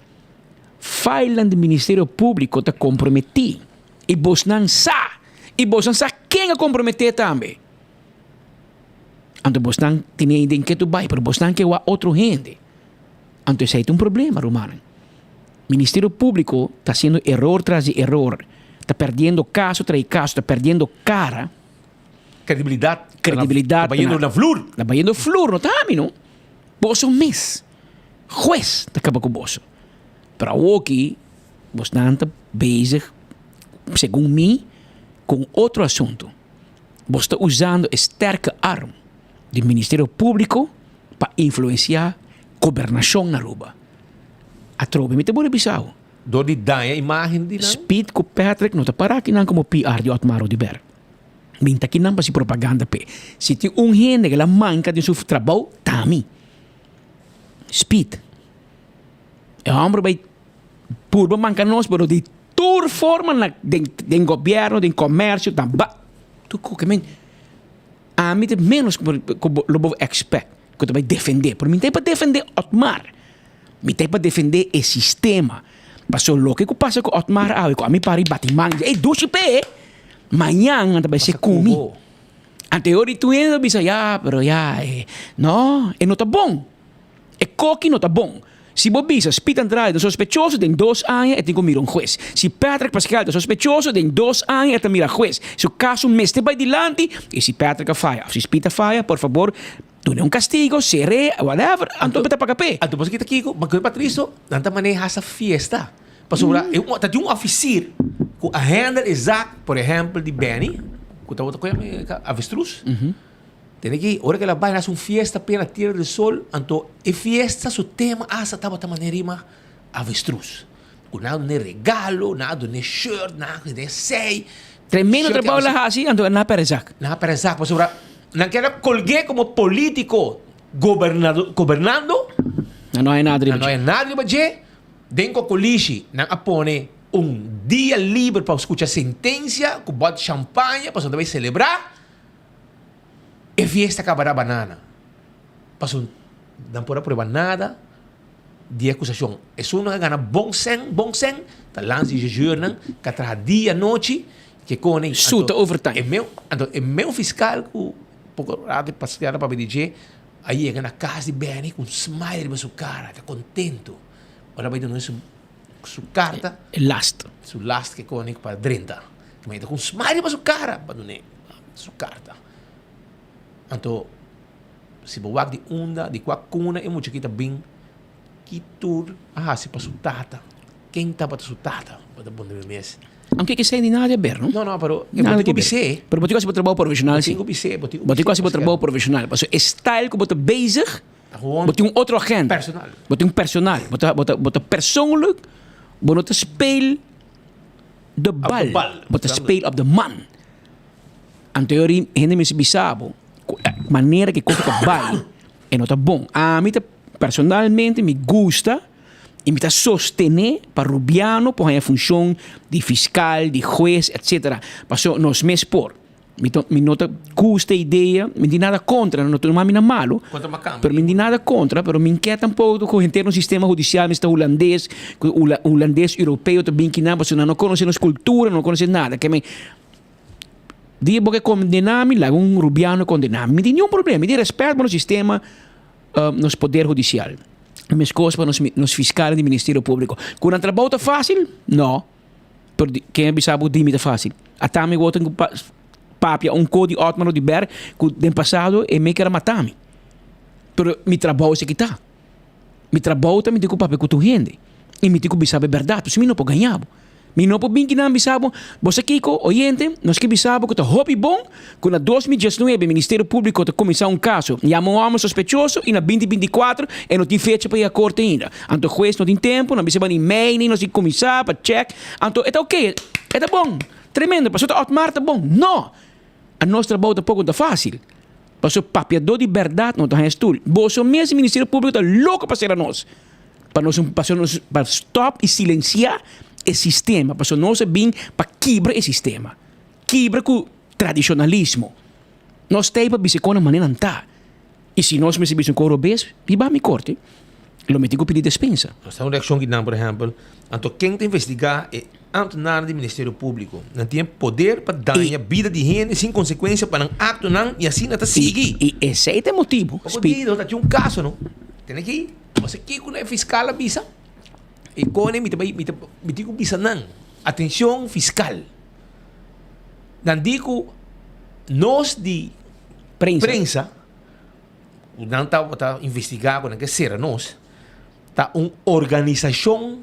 failan do Ministério Público está comprometido. E você não sabe. E você não sabe quem é comprometer também. Então você não tem ideia em que tu vai, mas você não quer outro gente. Então isso é um problema, Romano. O Ministério Público está sendo erro tras erro. Está perdendo caso tras caso, está perdendo cara. Credibilidad. Credibilidad. Bayendo na flor. Na bayendo flor, no tami, no? Boso mes. Juez, acaba com boso. Para aqui, você não está bezig, segundo mim, com outro assunto. Você está usando a sterke arm do Ministério Público para influenciar a governação na Aruba. A tropa me te bora bisao. Door die danha imagem de não. Speed com Patrick não está para aqui não como PR de Otmar Odiber. Minta aqui não para si propaganda pe. Se tem gente que la manca de seu trabalho, tami. Speed. É homem vai por manca nós, pero de toda forma na de governo, de comércio, também. Tu que men a mim menos que lo vou expect que tu vai defender. Por mim tem para defender Otmar. Me tem para defender o sistema. Passou louco que passa com Otmar a mim para batimang. Ei, duche pe. Manhã anda vai ser comigo. Anterior tu ainda bisa ya, pero ya no, não tá bom. É coque não tá bom. Se Bobisa Speed Andrade é sospechoso, tem 2 anos e tem que mirar juez. Se Patrick Pascal é sospechoso, tem 2 anos e tem que mirar juez. Se o caso me este vai dilante, e se Patrick falha, se Speed falha, por favor, tu um castigo, seré, whatever, anto beta paga pé. Ato pos kita kiko, magkaya Patricio, nanta maneja sa fiesta. Pasura, yung officer, kung a handle exact, por exemplo, de Benny, kung tawag ko yung avestruz, tem que, hora que ela vai nas fiesta pela Tierra del Sol, anto e fiesta su tema asa tava manerima avestruz. Com nada de regalo, nada de shirt, nada de sei. Tremendo trabalho lá assim, anto na perezak. Na perezak, pasura, não quero colgué como político governando, Não é nada de não é nada de baje, denko colixi, não apone dia livre para escutar sentença, com bote champanhe, para vai celebrar. E fiesta acabará banana. Passou, não pode provar nada de acusação. É só não ganha bom sen, tá lance de jornal, que traz dia, noite, que conem. Suta overtime. É meu fiscal, que pouco rápido passear para dizer, aí chega na casa de Benny com um smile na sua cara, tá contento. Ora vai dar sua carta, Last. sua last que conem para 30. Que vai dar com um smile na sua cara, para dar sua carta. Então, se você de onda, de qualquer é muito que bem que tur, se para sua tata. Quem tá para sua tata? Para bom de mês. Aunque que sei de nada é ver, não? Não, pero Nada que eu ver. Pero botico se trabalho profissional, sim. Botico se trabalho profissional. Porque o style que você bezig, botico outro agente. Personal. Botico personal. Botico persoonlijk, botico speel de bal. Botico speel op de man. Anterior, gente me se bisabo. Maneira que coisa que vai e não tá bom. A mim personalmente me gusta e me está sostener para Rubiano por a função de fiscal, de juez, etc. Passou nos meses por. Me nota custa ideia, me di nada contra, não estou mais malo. Pero me di nada contra, pero me inquieta um pouco com o interno sistema judicial, está holandês, europeu, também que não, você não conhece nossa cultura, não conhece nada, que me dia porque condenami, lá Rubiano condenami. Me tem nenhum problema, me tem respeito para o sistema, nos poder judicial. Minhas coisas para nos fiscais do Ministério Público. Quando o trabalho está fácil, não. Pero quem é sabe o dime está fácil. Até me botam papia código Otmar de Ber que no passado é me quer matar-me. Pero mi trabalho é que está. Mi trabalho também tem que papel com tu gente. E me tem que saber a verdade. Se me não pode ganhar. Mi não pode vir que não bisabo. Você Kiko, oyente, nós que bisabo que tá hobby bom, que na 2019 o Ministério Público tá começar caso. Chamou um homem sospechoso e na 2024 e não tem fecha para ir à corte ainda. Então o juiz não tem tempo, não bisaba nem e-mail, nem nós tem que começar para check. Então é ok, é bom. Tremendo, passou tá Otmar tá bom. Não. A nosso trabalho tá pouco tá fácil. Passou papiador de verdade não tá estudo. Você mesmo Ministério Público tá louco para ser a nós. Para stop e silenciar o sistema, porque nós vim para quebrar o sistema. Quebrar com o tradicionalismo. Nós temos para ver como a maneira está. E se nós recebemos um coro bes, e vai me corte, lo meti com pedir dispensa. Nós temos uma reação que não, por exemplo, então quem tem que investigar é funcionário do Ministério Público. Não tem poder para dar a vida de gente sem consequência para um acto não, e assim não está seguir. E esse é o motivo. Como digo, tem um caso, não? Tem que você que com a fiscal avisa. E com ele, me digo bisa não. Atenção fiscal. Não digo nós de Prensa. prensa, não está investigando, não que será nós, está uma organização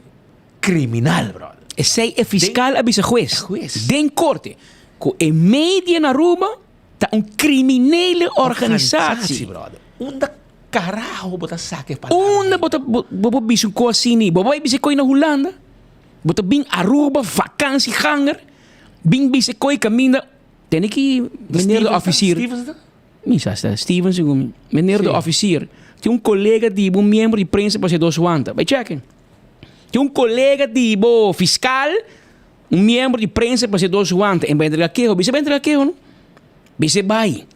criminal, brother. Esse é fiscal avisa juez. Juez. Den corte. Com em media na Roma, tá criminele organizatie. brother. Onde carajo botar saque para Onde bota bicho coisini, bota bicho coi na Holanda, bota bem Aruba, vakantieganger, bem bicho coi caminha, tem que meneer de officier. Misa sta Stevens, meneer de Sim. officier. Tem um colega de um membro de prensa para ser dos wanta. Vai checken. Tem um colega de fiscal, um membro de prensa para ser dos wanta. Em bem aqui, bisa bem aqui, não? Bisa vai.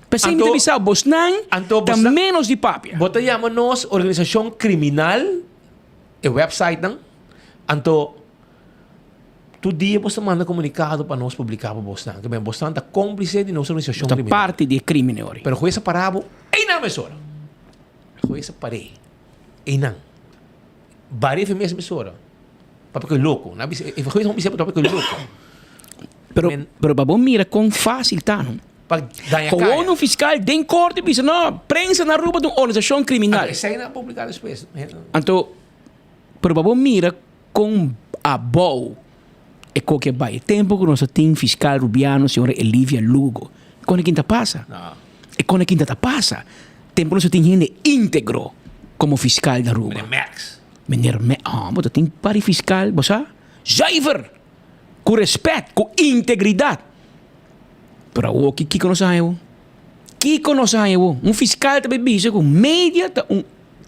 Pensei Anto- que bisa Bosnan, Anto tá Bosnan- menos de papia. Bota chama nós organização criminal, e website não, anto todo dia você manda comunicado para nós publicar para Boston, que bem Boston está cúmplice de nossa organização Da criminal. parte de crime ori. Pero jueza parabo, ei não mesora. Jueza parei, ei não. Várias vezes mesora. Papai que louco, na jueza não me sabe papai que louco. Pero babo mira com fácil tá, não? Para dar Com cara. o fiscal den corte bisa não, prensa na rua de uma organização criminal. Essa aí não publicar depois. Então, pero babo mira com a boa e qualquer vai. Tempo que nós tem fiscal rubiano, senhora Elívia Lugo. Quando quinta passa? Não. E quando quinta passa? Tempo nós tem gente íntegro como fiscal da rua. Max. Meneer mas tem pari fiscal, bosa? Zuiver! Com respeito, com integridade. Pero o que conoscemos? Que conoscemos? Um fiscal também bisa com média,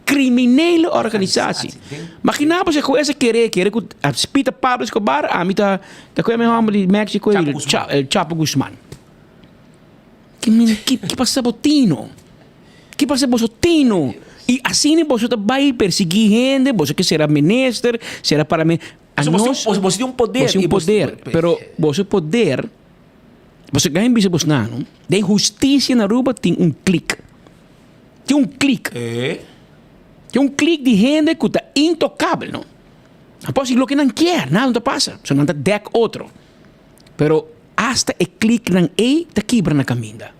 criminele organisatie. Imagina você com essa querer que a spita Pablo Escobar, a mim tá com a minha de México el Chapo Guzmán. Que passa botino? Que passa botino? E assim você vai perseguir gente, você que será ministro, será para mim. Você tem um poder. Você tem um poder, pero você poder, você ganha bisa você não. De justiça na rua tem um clique. Tem um clique. Tem um clique de gente que está intocável, não? Após aquilo que não quer, nada não passa. Só não está deck outro. Pero hasta o clique não é, está quebra na caminha.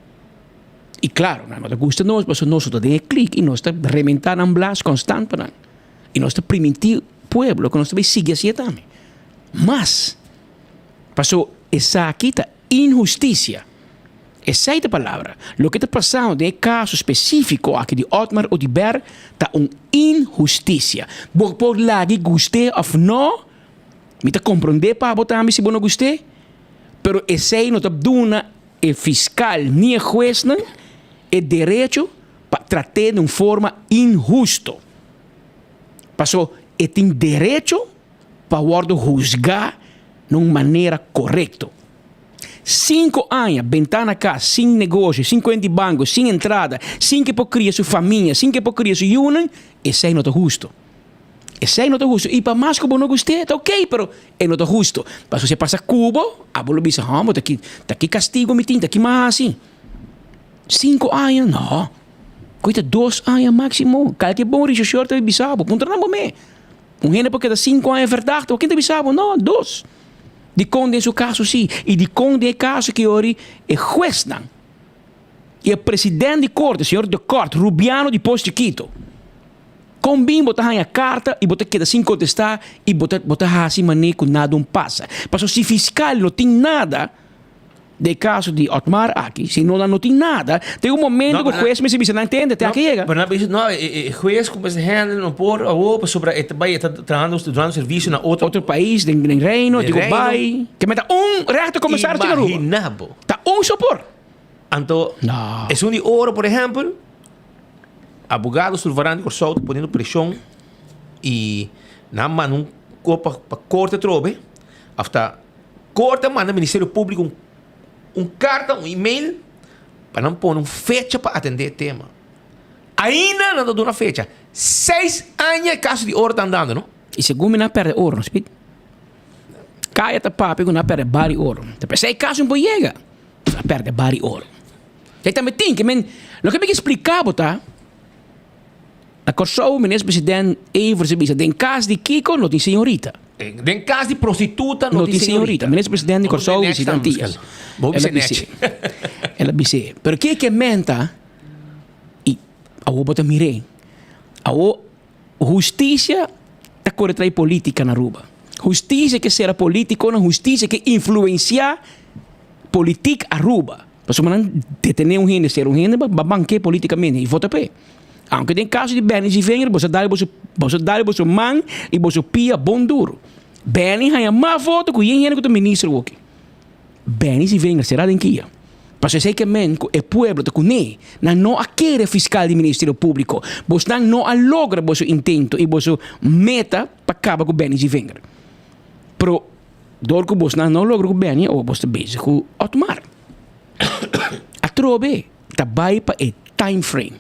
E claro, não te gusta nós, mas nós está de clique e nós está rementando um blas constante para e nós está permitir pueblo que nós também siga assim também. Mas, passou essa aqui está injustiça. Essa é a palavra. O que está passando de caso específico aqui de Otmar ou de Ber está uma injustiça. Por lá que gostei ou não, me está compreender para botar se não gostei, pero essa não está dando o fiscal nem o juez não o direito para tratar de uma forma injusta. Passou, e tem direito para juzgar de uma maneira correta. 5 anos, ventana cá, sem negócio, sem conta de banco, sem entrada, sem que pode criar sua família, sem que pode criar sua união, isso aí não é justo. Isso aí não é justo. E para mais que eu não gostei, está ok, pero é não é justo. Mas se você passa Cuba, a bola bisa, tá aqui castigo, me tinta, aqui mais assim. 5 anos, não. Coita 2 anos máximo. Qualquer bom regisseur tem bisabo, ponto na momento. Gente porque 5 anos é verdade, quem tem bisabo? Não, 2. De conde seu caso sim, e de conde caso que ori é juez não. E o presidente de corte, senhor de corte, Rubiano de Posto Quito. Combin botar a carta e botar que assim contestar e botar assim maneira que nada passa. Mas se fiscal não tem nada de caso de Otmar aqui, se não tem nada, tem momento que o juez me não entende, até aqui chega. Mas não, o juez começa a handle não por a sobre vai estar dando serviço na Outro país, em reino, de Dubai, que meta reto comissário de Aruba. Imaginable. Tá sopor. Então, Não. é de ouro, por exemplo, abogados survarando por solto, ponendo pressão e na mão para corte trobe, after corte manda Ministério Público carta, e-mail para não pôr fecha para atender o tema. Ainda não dá uma fecha. 6 anos caso de ouro está andando, não? E segundo não perde ouro, não speed. Caia tá papi que não perde bari ouro. Então, se caso não chega, não perde bari ouro. E também tem que, o que me explicava, tá? A corso, o ministro presidente, Evers, em caso de Kiko, não tem senhorita. Den caso di prostituta, não tem senhorita. Ministro presidente Corsou visitantias. Vou Ela dizer bise. Ela bise. Pero que menta e a bota mire. A justiça tá corretrai política na Aruba. Justiça que será político, na justiça que influencia política Aruba. Mas man detener gente, ser gente, banque politicamente e vota pe. Aunque tem caso de Benny e Wenger, você dá você man e você pia bom duro. Benny hay mais voto que gente que o ministro aqui. Benny e Wenger será denquia. Parce sei que men o pueblo te cune, na não aquele fiscal do Ministério Público, você não logra você intento e você meta para acabar com Benny e Wenger. Pero door que você não logra com Benny ou você bezig com Otmar. A trobe, tabay pa time frame.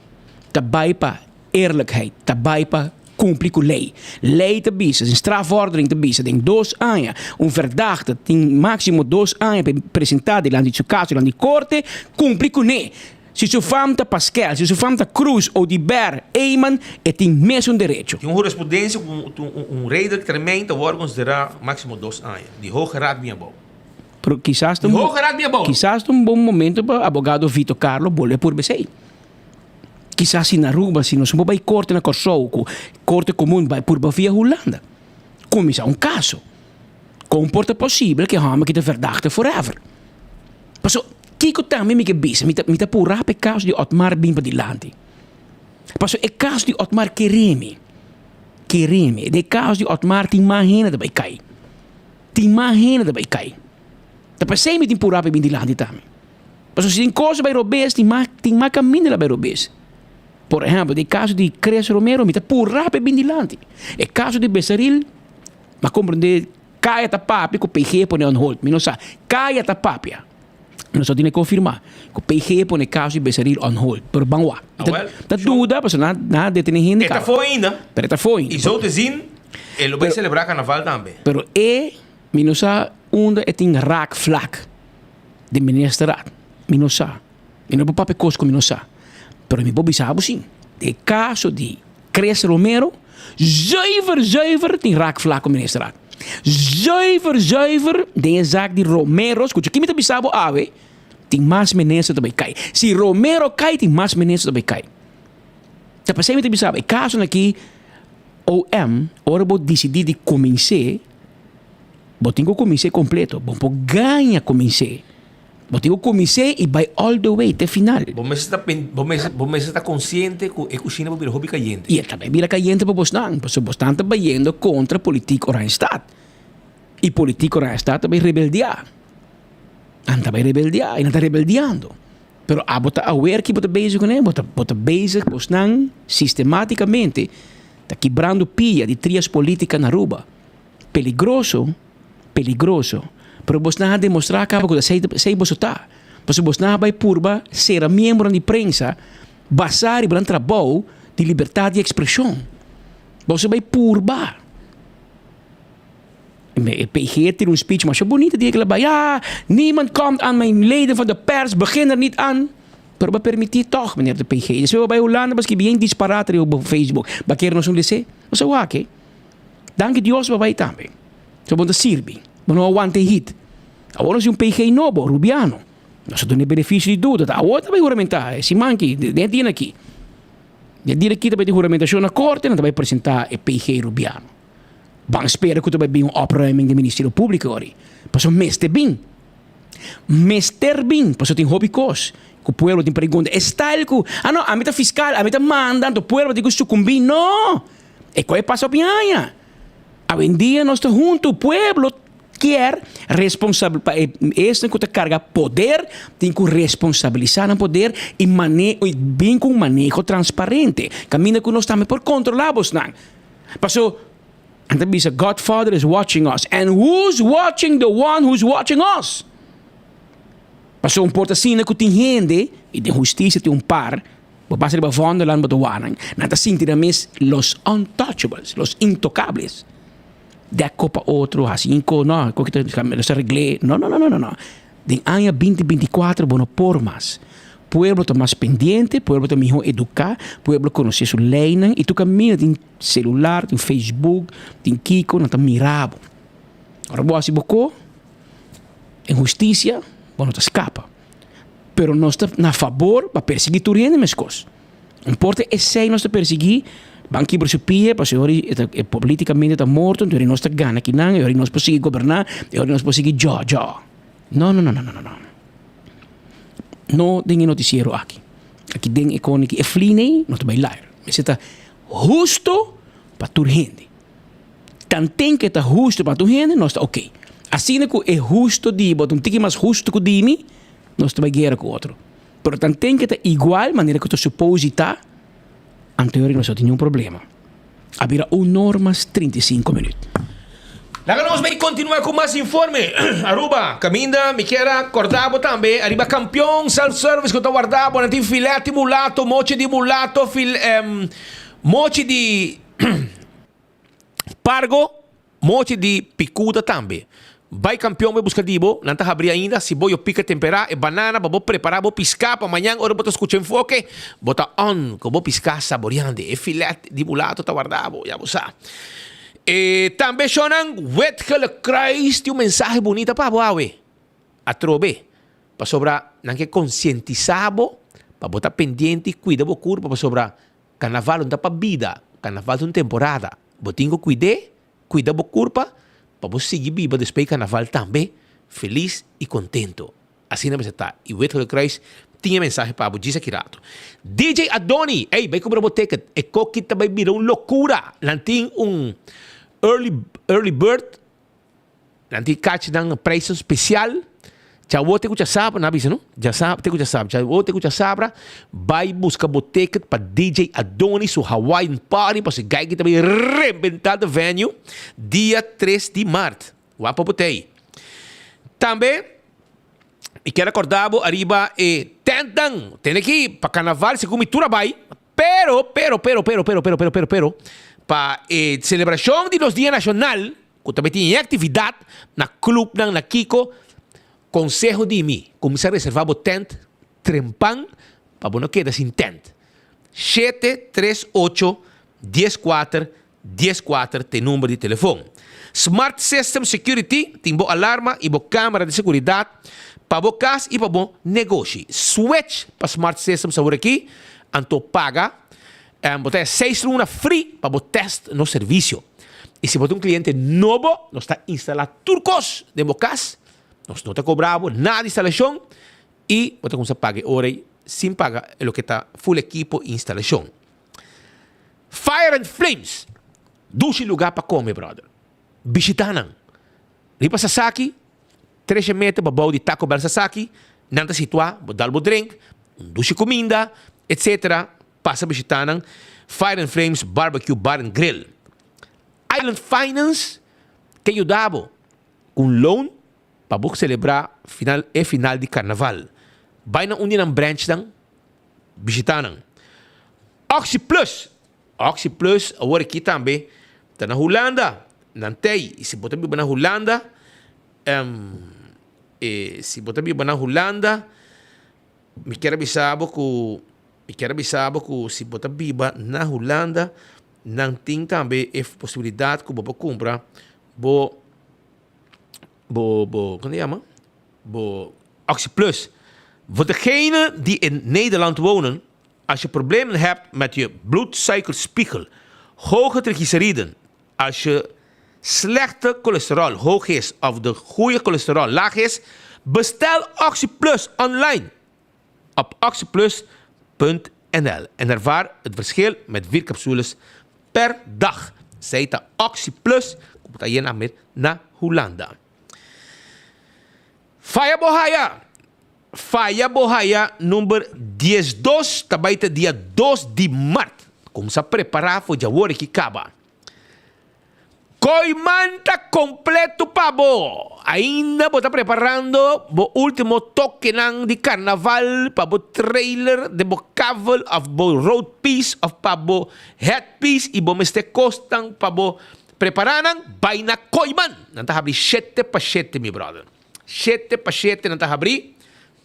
Tabay pa eerlijkheid. Tabay pa cumprir com lei. Lei te bisa, een strafvordering te bisa. Tem 2 anos. Verdachte tem máximo 2 anos para apresentar diante de seu caso, diante de corte, cumprir com lei. Se su famta Pascal, se su famta Cruz ou de Ber, Eyman, tem mesmo direito. Tem uma correspondência com rei também, o órgão será máximo 2 anos. De hoge raad minha bom. Pero quizás De hoge raad minha bom. Quizás bom momento para abogado Vito Carlo volver por BC. Quizás na Aruba, se nós vamos corte na Kosovo, corte comum vai por via Holanda. Começa caso. Comporta possível que hama que te verdachte forever. Passo, kiko também me que bisa, me tá por rape caso de Otmar bimpa de lante. Passo, é caso de Otmar Keremi. De caso de Otmar tem mais rena de cai. Tem mais rena de cai. Tá passei me tem por rape bimpa de lante também. Passo, se tem coisa vai robes, tem mais caminho lá vai robes. Por exemplo, no caso de Cres Romero, me está por rápido bem dilante. No caso de Besaril, mas compreender, caia ta papi, que o PG põe on hold. Não sabe, caia ta papi. Não só tem que confirmar. Que o PG põe no caso de Besaril on hold. Por banwa. Tá dúvida, mas nada de ter gente. Está foi ainda. Pero está foi. E só te zin, ele vai celebrar carnaval também. Pero não sabe onde tem raak vlak de ministerat. Não sabe. Não é papi cosco, não sabe. Pero mi bobi sabe sim. De caso de Cres Romero, zuiver tem raak vlak ministerat. Zuiver de zaak de Romero, escuta, que me tabi sabo ave, tem mais ministros também cai. Se Romero cai, tem mais ministros também cai. Tá passei me tabi sabo, caso aqui OM, ora bo decidir de começar, bo tenho começar completo, bo ganha começar. Bo tenho começar e vai all the way até final. Você está consciente que a cozinha vai virar hobby caliente. E também vira caliente para Bosnan, porque Bosnan está indo contra a política Oranjestad. E a política Oranjestad também rebeldear. Está rebeldear, e não está rebeldeando. Pero a bota aware que bota bezig com ele, bota bezig Bosnan sistematicamente, está quebrando pia de trias políticas na Aruba. Peligroso. Pero Bosnan ha demonstrado que sei bosotar. Porque Bosnan vai purba ser membro de prensa, basar e trabalho de liberdade de expressão. Você vai purba. O PG tem speech, maar zo bonito die ik erbij. Ja, niemand komt aan mijn leden van de pers, begin er niet aan. Pero ba permitir toch, meneer de PG. Dus we bij Holanda, mas que bien disparate op Facebook. Baqueiro nos lese. Mas o que? Danke Dios ba vai também. So bom da sirbi. Mas não aguante hit. Agora se PG novo, Rubiano. Nós temos benefício de tudo. A outra vai juramentar. Se manque, nem tem aqui. Nem tem aqui também de juramentação na corte, não vai apresentar o PG Rubiano. Vamos esperar que tu vai vir opruiming do Ministério Público agora. Passou mester bem. Passou tem hobby cos. Que o povo tem pergunta. Está ele que... não, a meta fiscal, a meta mandando, o povo tem que sucumbir. Não! É que passa a pinhanha. A vendia nós estamos juntos, o povo quer responsável para esta que carga poder, tem que responsabilizar o poder e bem com manejo transparente. Caminha com nós também por controlar os não. Passou, então bisa Godfather is watching us, and who's watching the one who's watching us? Passou porta assim que tem gente e de justiça tem par. Passa de Wonderland para Wanang. Nada sentir mes los untouchables, los intocables. De copa outro, assim, não, que se arregle. Não. Den año 2024, bueno, por mais. pueblo está más pendiente, pueblo está mejor educar, pueblo conoce su ley, y tú caminas en celular, en Facebook, en Kiko, no está mirado. Ahora vos así buscó, en justicia, bueno, te escapa. Pero no está a favor para perseguir tu rienda, mis cosas. Não importa é sei nós te perseguir, banqui por seu pia, para se ori politicamente está morto, então nós te gana aqui não, e nós conseguir governar, e nós conseguir já. Não. Não tem noticiero aqui. Aqui tem economia que é fline, não te vai lá. Mas está justo para tu gente. Tanto que está justo para tu gente, nós está ok. Assim que é justo de, mas um tique mais justo que de mim, nós te vai guerra com outro. Pero tanto que está igual, maneira que tu supõe estar, anterior nós temos um problema. Haverá normas 35 minutos. Laga nós vai continuar com mais informe. Aruba, Caminda, Miquera, Cordabo também. Arriba campeão, self-service que eu estou guardando. Não tem filete mulato, moche de mulato, moche de pargo, moche de picuda também. Vai campeão, vai buscar dibo, não está abrir ainda. Se vou pica temperar, é banana, vou preparar, vou piscar para amanhã. Ora, vou escutar enfoque, bota on, que vou piscar saboreando. É filete de mulato, está guardado, já vou saber. Também choram, wetgele Christ, tem mensagem bonita para você. A trobe, para sobrar, não que conscientizado, para botar pendente, cuida do corpo, para sobrar, carnaval não dá para vida, carnaval é uma temporada. Botinho cuida do corpo, para você seguir viva depois do carnaval também, feliz e contento. Assim não vai estar. E wetgele Christ tinha mensagem para você, diz aqui rato. DJ Adoni, vai comprar o ticket, e coque também virou uma loucura. Não tem early bird, nanti catch ng preço especial. Já vou ter que saber, não avisa, não? Já sabe, ter que saber. Já vou ter que saber. Vai buscar o ticket para DJ Adonis, o Hawaiian Party, para se ganhar também rebentar o venue, dia 3 de março. Wapa botei. Também, e quero acordar, arriba, tentam, tem aqui, para carnaval, se comitura vai, pero, para celebração de los Dia Nacional, que também tem atividade na clube na Kiko, consejo de mim, começar a reservar o tent, trempan, para não quedar sem tent. 738-14-14 tem número de telefone. Smart System Security tem boa alarma e boa câmera de segurança para boa casa e para bom negócio. Switch para Smart System sabor aqui, anto paga. Botar 6 lunas free para o teste no serviço. E se botar um cliente novo, nós está instalando turcos de bocas, nós não está cobrado nada de instalação e botar como se pague hora sem pagar o que está full equipo e instalação. Fire and Flames, 12 lugar para comer, brother. Visitanan. Ripa Sasaki, 13 metros para bau de Taco Bell Sasaki, nanta situar, botar o drink, 12 comida, etc. Passa a visitar Fire and Flames Barbecue Bar and Grill. Island Finance, que ajudava com loan para você celebrar final de carnaval. Vai na Union Branch, visitar. Oxy Plus, agora aqui também, está na Holanda. Não tem, e se botar na Holanda, me quero avisar que se botar biba na Holanda, não tem também a possibilidade que você comprar como chama? Oxy Plus. Voor degenen die in Nederland wonen, als je problemen hebt met je bloedsuikerspiegel, hoge triglyceriden, als je slechte cholesterol hoog is of de goede cholesterol laag is, bestel Oxy Plus online op oxyplus.nl en ervaar het verschil met 4 capsules per dag. Zij ta Oxy Plus, komt je naar Holanda. Faya Bohaya número 12, tabaita dia 2 de março. Começa a preparar para o Jawori que acaba. Coimanta completo pabo. Ainda vou estar preparando o último toque de carnaval para o trailer de o caval of o road piece of para o headpiece e vamos este costan para o preparanan vai na Coiman. Não está abrir 7 para 7, meu brother. 7 para 7 não está abrir.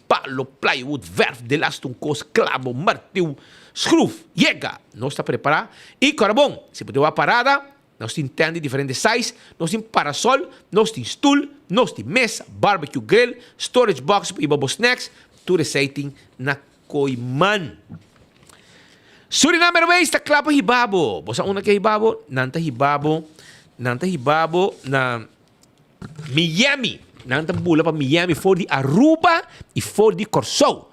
palo, plywood, verf, delastung-cos, clavo, martil, scruf, yega. Nós está preparado. E carabão, se puder uma parada, nós temos diferentes sizes, nós temos parasol, nós temos stool, nós temos mesa, barbecue grill, storage box para ibabo snacks, tudo receita na Koiman. Suriname Airways está claro para hibabo. Bosa una que hibabo, nanta hibabo na Miami. Nanta bula para Miami, for de Aruba e for de Corsou.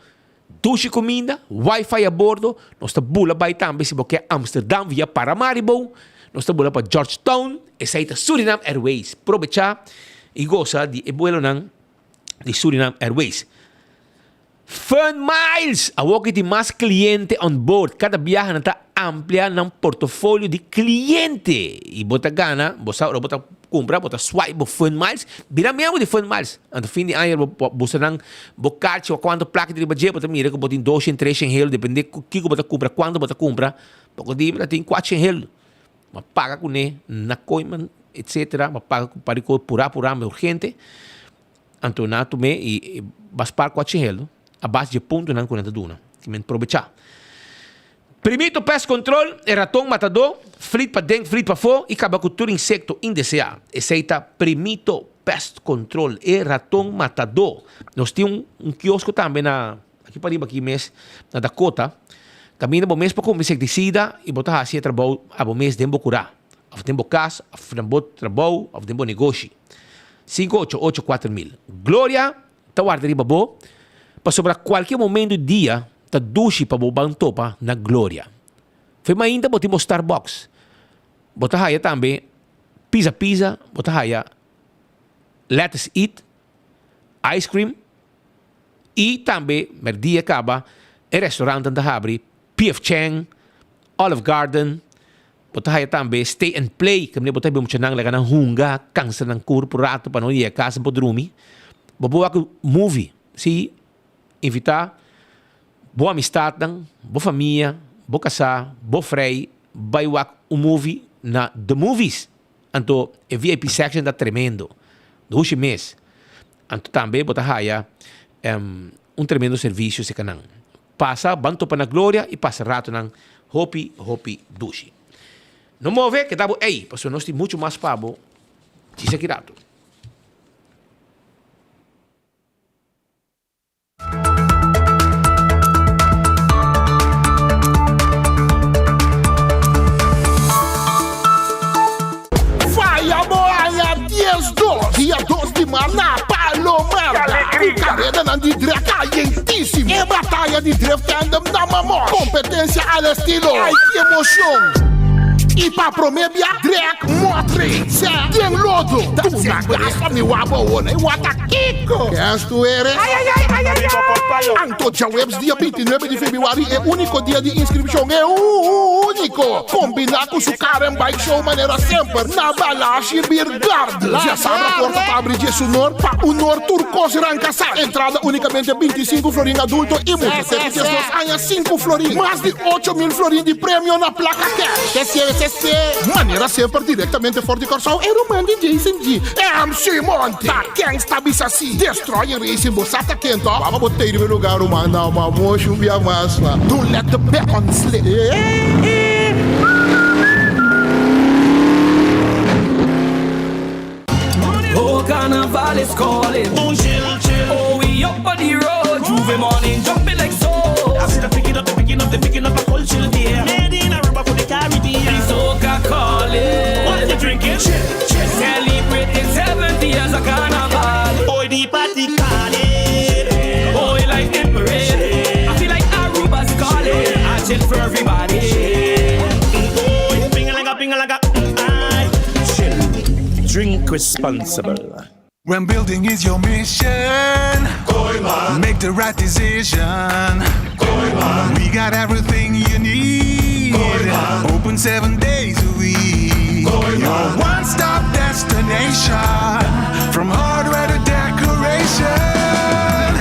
Douche comida, Wi-Fi a bordo, nós está bula para também se você Amsterdam via Paramaribo. Nós estamos para Georgetown, essa é a Suriname Airways. Aproveitar e goza de vuelo de Suriname Airways. Fun Miles, a que tem mais cliente on board. Cada viagem está amplia ng portfolio de cliente. E bota gana, bota compra, bota swipe, Fun Miles. Bila mesmo de Fun Miles. Ang fim de ano, bota ng bocarte, o quanto placa de budget, bota mira, bota em 2, 3 em real, depende do que bota compra, quando bota compra. Porque di bota tem 4 em real. Mapaga com ne, na coiman, etc. Mapaga com parico pura, urgente. Antonato me e baspar 4 em real. A base de ponto não conecta duna. Que me aproveitar. Primeiro pest control é ratão matador, flit para dentro, flit para fora e acaba com todo insecto indesejado. Esse é o primeiro pest control, é ratão matador. Nós temos um quiosco também aqui para aqui mês, na Dakota. Caminha bom mês para com inseticida e botar assim trabalho a bom mês de curar. A tempo casa, a tempo trabalho, a tempo negócio. 5884 Glória, tá guardando babo. Para sobrar qualquer momento do dia, tá duche para bobang topa na Glória. Foi mais ainda botamos Starbucks. Bota haya também pizza, bota haya let's eat, ice cream e também merdia acaba restaurante da abre P.F. Chang, Olive Garden, bota haya também stay and play, kami bota bimo chanang laga ng hunga, kansa ng corporato para não ir a casa podrumi. Bobo ako movie, si invitar boa amistade, boa família, boa casar, boa frei, vai movie na The Movies. Anto, a VIP section da tremendo. Do mês. Anto também, bota haya tremendo serviço se canang. Passa, banto para na glória e passa rato ng hopi dushi. Não move, que dabo, porque nós temos muito mais pabo, se kirato. Dia 2 de março na Palomar. Carreira na de Drake quentíssimo. É batalha de drift andam na mamor. Competência al estilo. Ai, que emoção. E pra promebia, Drake Motri. Cê tem lodo. Tu na graça me wabo ona. E wata kiko. Quem tu eres? Anto Jawebs, dia 29 de fevereiro é o único dia de inscrição. É o único. Combinar com o Karen Bike Show maneira sempre. Na Balashi Birgard. Já sabe a porta para abrir de sonor para o Nor Turcos Rancasar. Entrada unicamente 25 florim adulto e muito. Teve 2 anos 5 florim. Mais de 8.000 florim de prêmio na placa cash. Maneira sempre diretamente fora de Corsão. Era o man de Jason G. MC Monte. Tá quem está assim. Destrói Racing Bossata Quento. Vamos botar em lugar uma uma mocho via massa. Don't let the bacon slip. Oh, Carnival is calling. Oh, chill. Oh, we up on the road. Juve morning, jumping like so. I see them picking up a whole chill there. Made in Aruba for the Caribbean. The soca calling. What you drinking? Chill. Celebrating 70 years of Carnival. Boy, the party calling. Boy, like them parade. I feel like Aruba's calling. I chill for everybody. Boy, ping-a-laga. Drink responsible. When building is your mission, make the right decision. We got everything you need. Open 7 days a week. Your one-stop destination, from hardware to decoration.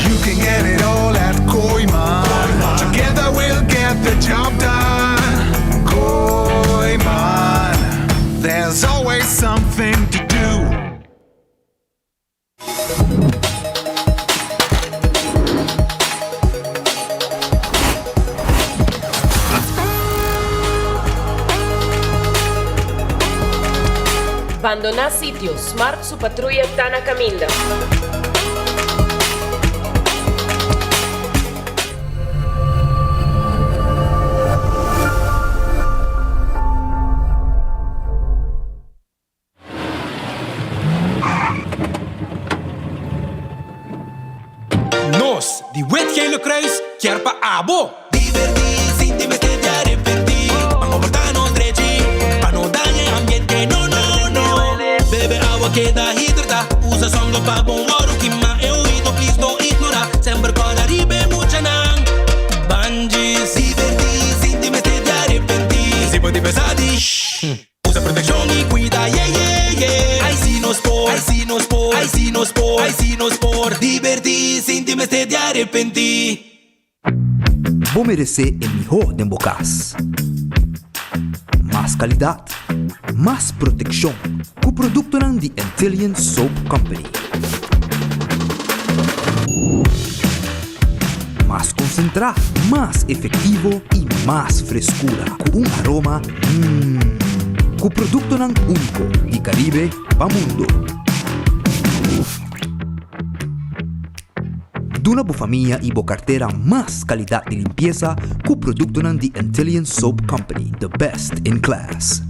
You can get it all at Koiman. Together we'll get the job done. Koiman, there's always something to do. abandonar sitio, Smart su patrulla está na caminda. Nos, die wetgele kruis, Kjerpa Abo. Divertís, intimeste de arrepentir. Vamos portarnos drechi, pa no dañe ambiente, no, no, no. Bebe agua que da hidrata, usa songo pa bom oro, quima e oído, please don't ignora. Sempre con arriba mucha nan. Banjis, divertís, intimeste de arrepentir. Si puede pesadi, usa protección y cuida, yeah, yeah, yeah. Ai si nos por, ai si nos por, ai si nos por, ai si nos por. Divertís, intimeste de arrepentir. Vou merecer o melhor de bocas. Mais qualidade, mais proteção. Com o produto de Antillean Soap Company. Mais concentrado, mais efetivo e mais frescura. Com aroma com o produto único de Caribe para o mundo. Duna boa família e boa carteira mais qualidade de limpeza com o produto de Antillean Soap Company, the best in class.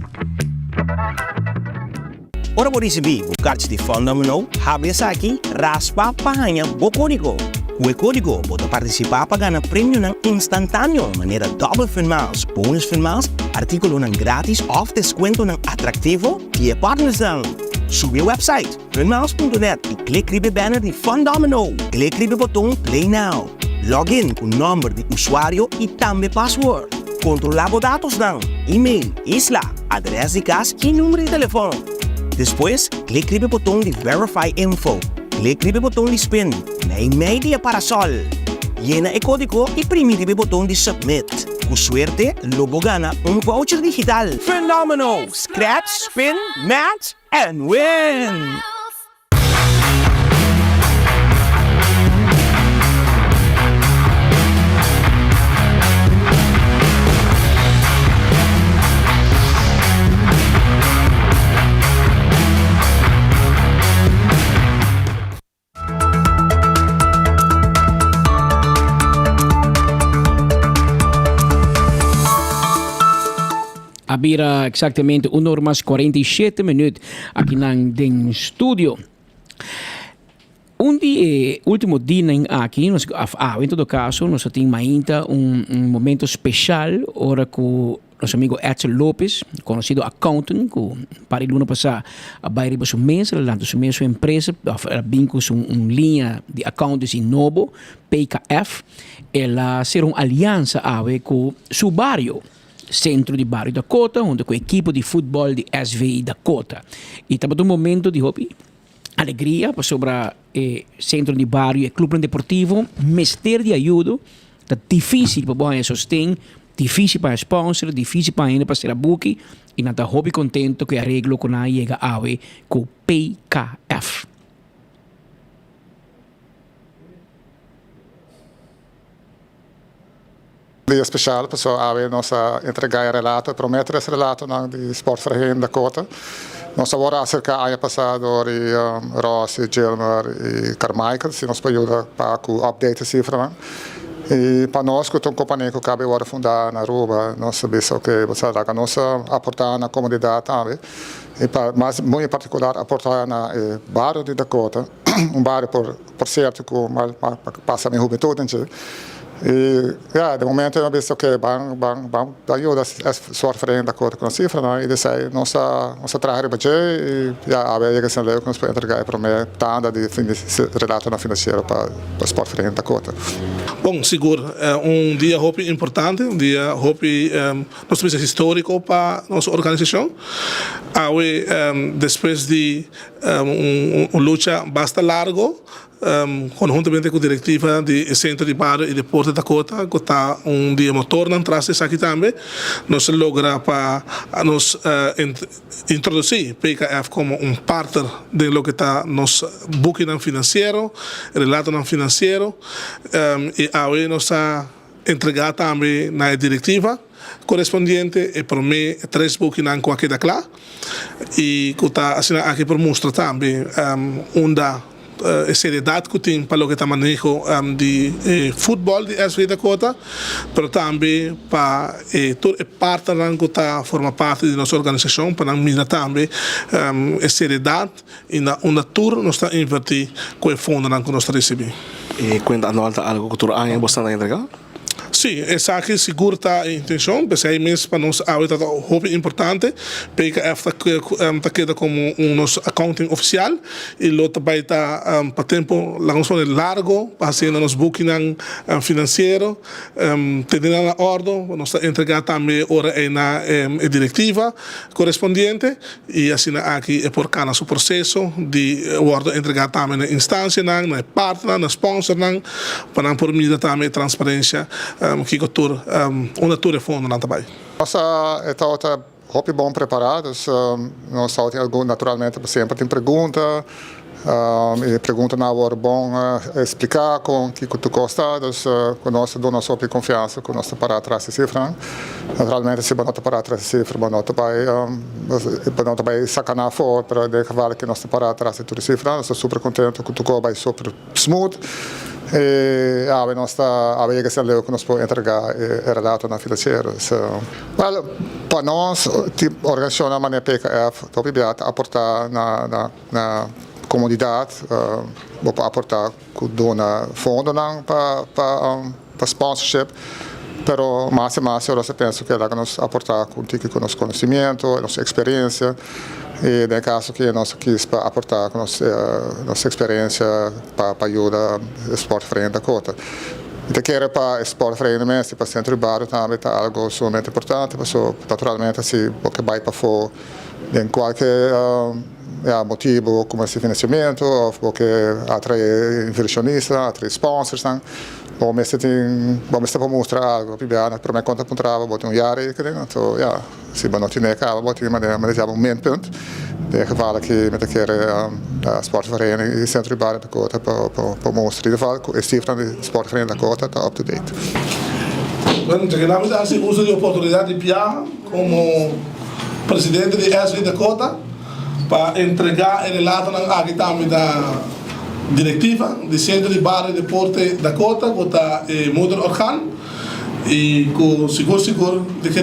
Ora por receber o cartão de Fundamental, habes aqui, raspa, pahanha, o código. O código pode participar para ganhar prêmio instantâneo, maneira double finals, bonus finals, artículo grátis ou desconto atrativo e partners. Sube o website, funmouse.net e clique no banner de Fundamental. Clique no botão Play Now. Login com o número de usuário e também password. Controlar os dados e-mail, isla, adresse de casa e número de telefone. Depois, clique no botão de Verify Info. Clique no botão de Spin, na e-mail para Sol. Llena o código e prime o botão de Submit. Com suerte, logo gana voucher digital. Phenomenal! Scratch, spin, match, and win! Abira exatamente 1 hora mais 47 minutos aqui no estúdio. Último dia aqui, em todo caso, nós temos ainda momento especial, ora com nosso amigo Edson Lopes, conhecido accountant, que para o ano passado vai receber um mês, lançou sua empresa, vincula linha de accountancy novo, PKF, ela será uma aliança com o barrio. Centro de Barrio Dakota, onde com a equipe de futebol de SVI Dakota. E estava um momento de alegria sobre o Centro de Barrio e Clube Deportivo, mestre de ajuda, está difícil para bom sostener, difícil para sponsor, difícil para ainda para ser a bookie, e nada hobby contento que arreglo com a chega com o PKF. Dia special, pessoal, nós entregar relato, prometer esse relato de Sportvereniging Dakota. Nós agora acerca do ano passado de Ross, Gilmer e Carmichael, se nos ajuda para update a cifra. E para nós, que é uma companhia que acaba de fundar na Aruba, nós sabemos que você dá nós aportar na comunidade também. Mas, muito em particular, aportar na bairro de Dakota, bairro, por certo, que passa a minha juventude. E, de momento, eu penso que vamos ajudar a Sportvereniging Dakota com a cifra, e daí nós trabalhamos e a ver que nós podemos entregar para mim tanda de relato financeiro para o Sportvereniging Dakota. Bom, seguro, dia importante, dia nós temos histórico para nossa organização. Depois de uma luta bastante larga, conjuntamente com a diretiva do Centro de Barrio e Deporte da Dakota, que está dia motor na entrada aqui também, nós logra para nos introduzir PKF como partner de lo que está nos booking financeiro, relato financeiro, e aí nós entregar também na diretiva correspondiente e per me 3 buchi nan qua che da cla e kuta asina anche per mostra também onda seriedade que tem para o que está manejo de futebol de SV Dakota, mas também para toda parte que está forma parte de nossa organização, para nós também seriedade e na tour nós está invertir com o fundo que nós recebemos. E quando anual algo que tu ainda bastante entregar? Sim, essa aqui segura a intenção, porque aí mesmo para nós é muito importante, PKF está queda como nosso accounting oficial e lo também está para tempo largo, fazendo nos booking financeiro, tendo na ordem, nós está entregar também ora na diretiva correspondente e assim aqui é por cada seu processo de ordem entregar também na instância, na partner, na sponsor, para por meio também transparência que uma tour é fundo também. Nossa etapa é bom preparados, nós temos naturalmente sempre tem pergunta e pergunta na hora bom explicar com que tu gosta, com nós dou nossa confiança com nossa para atrás de cifra. Naturalmente se banota para atrás de cifra, banota vai sacanar fora para de cavalo que nós para atrás de cifra, nós super contente com tu vai super smooth. E nós a vega se leu que nós podemos entregar relato na financeira. Para nós, a organização da maneira PKF, a aportar na comunidade, para aportar com dona fundo para sponsorship. Pero mais e mais eu penso que ela nos aportar com nosso conhecimento, nossa experiência e no caso que nós quis para aportar com nossa experiência para ajudar o esporte frente da cota. E que era para o esporte frente mesmo, para o centro urbano também está algo sumamente importante, porque naturalmente se porque vai para fora em qualquer motivo como esse financiamento, ou porque atrai inversionistas, atrai sponsors, vamos para mostrar algo, para mim conta puntrava, botei jaren, então se não tinha cabo, botei mas já minpunt. De geval que met een keer sportvereniging in het centrum Baren Dakota para mostrar, in ieder geval is die van de sportvereniging Dakota está up to date. Bueno, queremos dar uso de oportunidad de Pia como presidente de SV Dakota para entregar el relato aqui também da diretiva de Centro de Bar e Deporte Dakota, que está Moeder Organ, e com seguro de que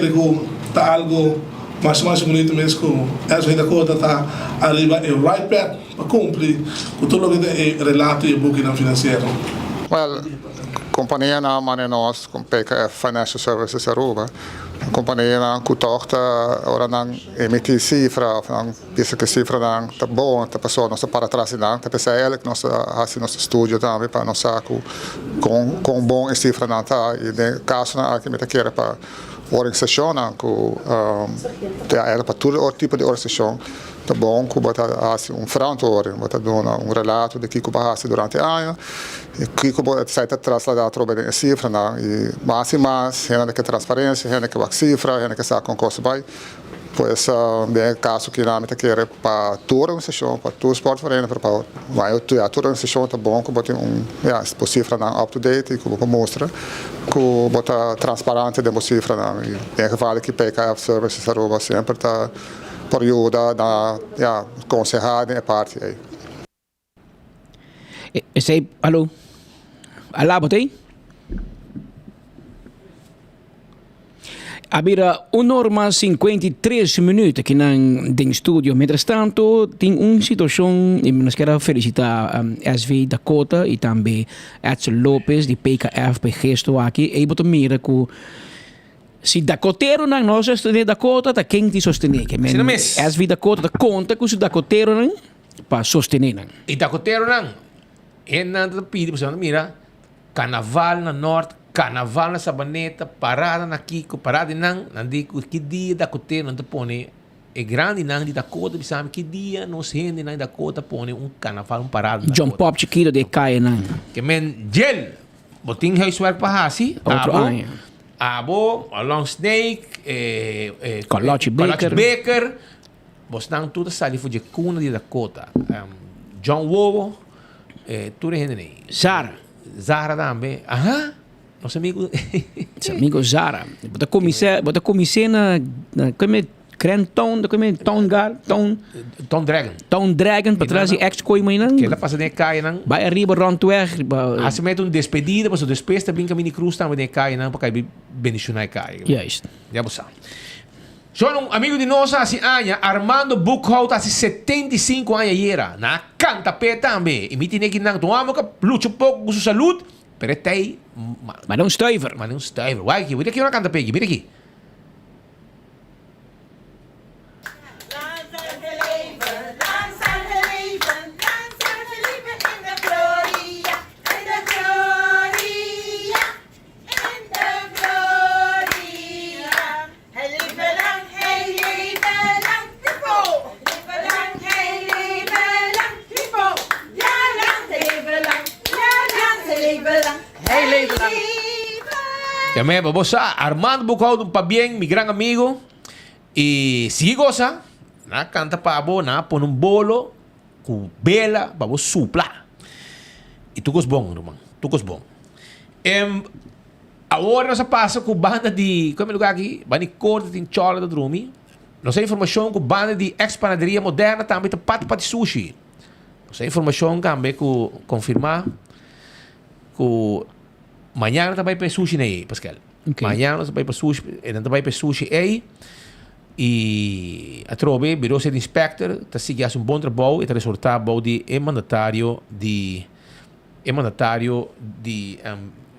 está algo mais bonito mesmo, que a SV Dakota está arriba em right path para cumprir com tudo o que é relato e booking financeiro. Well, companhia na maneira nós com PKF Financial Services Aruba, companhia na kutochta ora nang emitir cifra, nang bisa que cifra nang tá bom, tá passou nossa para trás nang, tá pensar ele que nossa assim nosso estúdio também para nossa com bom cifra nang tá e no caso na aqui me tá queira para organização nang era para todo tipo de organização. Tá bom que bota assim frantori, bota dona relato de que basta durante ano e que bota sai trasladar trobe cifra na e mais ainda que transparência, ainda que cifra, ainda que sa com costo vai. Pois no caso que na meta quer para toda a sessão, para todo o esporte para vai toda a sessão tá bom que bota cifra na up to date e que mostra que bota transparente de cifra na e vale que PKF Services Aruba sempre tá por ajuda da conselhada e parte aí. Sei, alô? Alá, botei? Abira 1h53 minutos aqui no estúdio. Mientras tanto, tem uma situação e nós quero felicitar SV Dakota e também Edson Lopes de PKF por gesto aqui. E boto mira que se Dakoteiro na nossa estudante Dakota, tá quem te sostener. Que SV Dakota tá conta com se Dakoteiro não para sostener. E Dakoteiro não é nada pede para mira carnaval na norte, carnaval na Sabaneta, parada na Kiko, parada não, nandico que dia Dakoteiro não te põe é grande não de Dakota, sabe que dia nos rende na Dakota põe carnaval parada. John Pop chiquito de caia não. Que men gel, botin huiswerk para hasi, abo, Long Snake, Carlotti Baker, bostang tudo sali fuji kuna de Dakota, John Wogo, tudo rende nem. Zara também, Nosso amigo. Seu amigo Zara. Bota comissão na como Grand Town, da como Town Dragon. Town Dragon, para trás de ex-coi mãe não. Que ela passa de caia não. Vai arriba rondweg. Se mete despedida, mas o despesta bem caminho cruz também de caia não, para cair bendicionar caia. Yes. Já você. Sono um amigo de nós assim Anya, Armando Buchhout assim 75 anos era, na canta pé também. E me tinha que não tomar que luta um pouco com sua saúde, pero está aí. Mas não stuiver. Vai aqui, vira aqui uma canta pé aqui, vira aqui. Também, vamos Armando Buchhout, um pabien, meu grande amigo. E se gosta, na canta para abo, na põe bolo, com bela, para você supla. E tu gostas bom, irmão. Tu gostas bom. Agora nós passa com banda de, como é lugar aqui? Banda de corte, tem chola do drumi. Nós temos informação com banda de ex-panaderia moderna, também tem pato sushi. Nós temos informação também com confirmar que amanhã também para sushi aí, Pascal. Okay. Amanhã nós vai para sushi, também para sushi aí. E a trove, virou ser inspector, tá seguindo um bom trabalho e tá resultado bom de mandatário de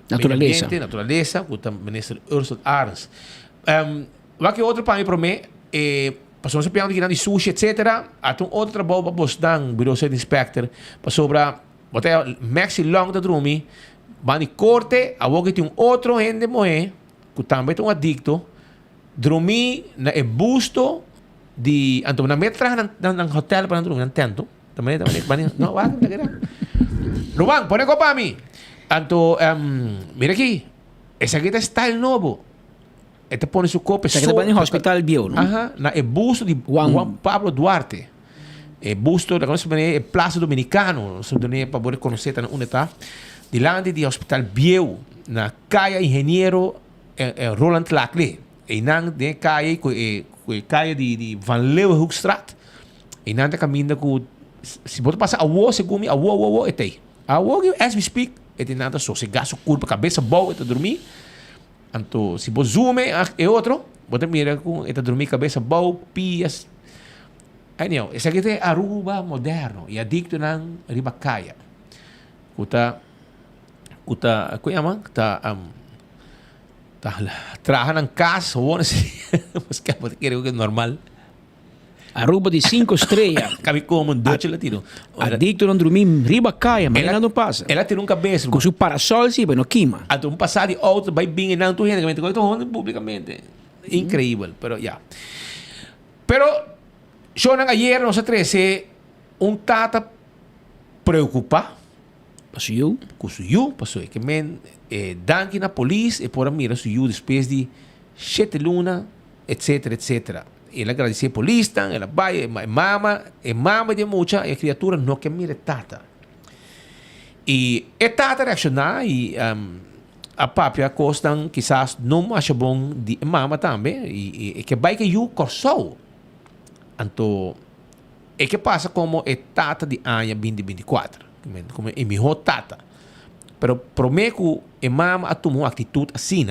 natureza, com o ministro Ursula Arns. Lá que outro para mim para mim, passou se piano de sushi, etc. Até outro trabalho para postar, virou ser inspector, para sobra, botar maxi long da drumi. Bani corte, a boca tem outro gente moe, que também tem adicto, dormir na busto de, então na metra na hotel para dormir, não tento, também não vai, não quero. Ruang, põe copa para mim. Então, mira aqui, esse aqui é style novo. Este põe seu copo, esse aqui é no hospital bio, não? Aha, na busto de Juan Pablo Duarte. Busto da nossa maneira, Plaza Dominicano, nossa maneira para poder conhecer na onde está. Dilante do Hospital Bieu, na Caia Engenheiro Roland Lacley. E não de Caia, Caia de Van Leeuwenhoekstraat. E não de caminho com. Se você passar a rua, segundo a rua, é aí. A rua, as we speak, é de nada só. Se gasta curva, cabeça boa, é dormir. Então, se você zoome, é outro. Você mira com, é dormir, cabeça boa, pias. Aí não, esse aqui é Aruba moderno. E adicto na riba Caia. Kuta kuyama ta trabaja en casa o pues que creo que es normal. Aruba de 5 estrelas. Cabe como un doce latino. Adicto não dormir riba caia, mas ela não passa. Ela tem um cabeça. Com seu parasol sim, não queima. Até um passado outro vai bem na tua gente, que eu publicamente. Incrível, pero ya. Pero yo ayer nos atrese un tata preocupa. Passuiu? Passou. Que men, danke na polícia e por mira suiu depois de 7 lunas, etc. Ele agradeceu a polícia, ela vai, mama de muita, e a criatura não quer mira tata. E a tata reaccionar e a papia costam, quizás não acha bom de mama também, e que vai que eu corsou. Então, é que passa como a tata de ano 2024. Como é minha tata. Pero prometo que a mama tomou uma atitude assim.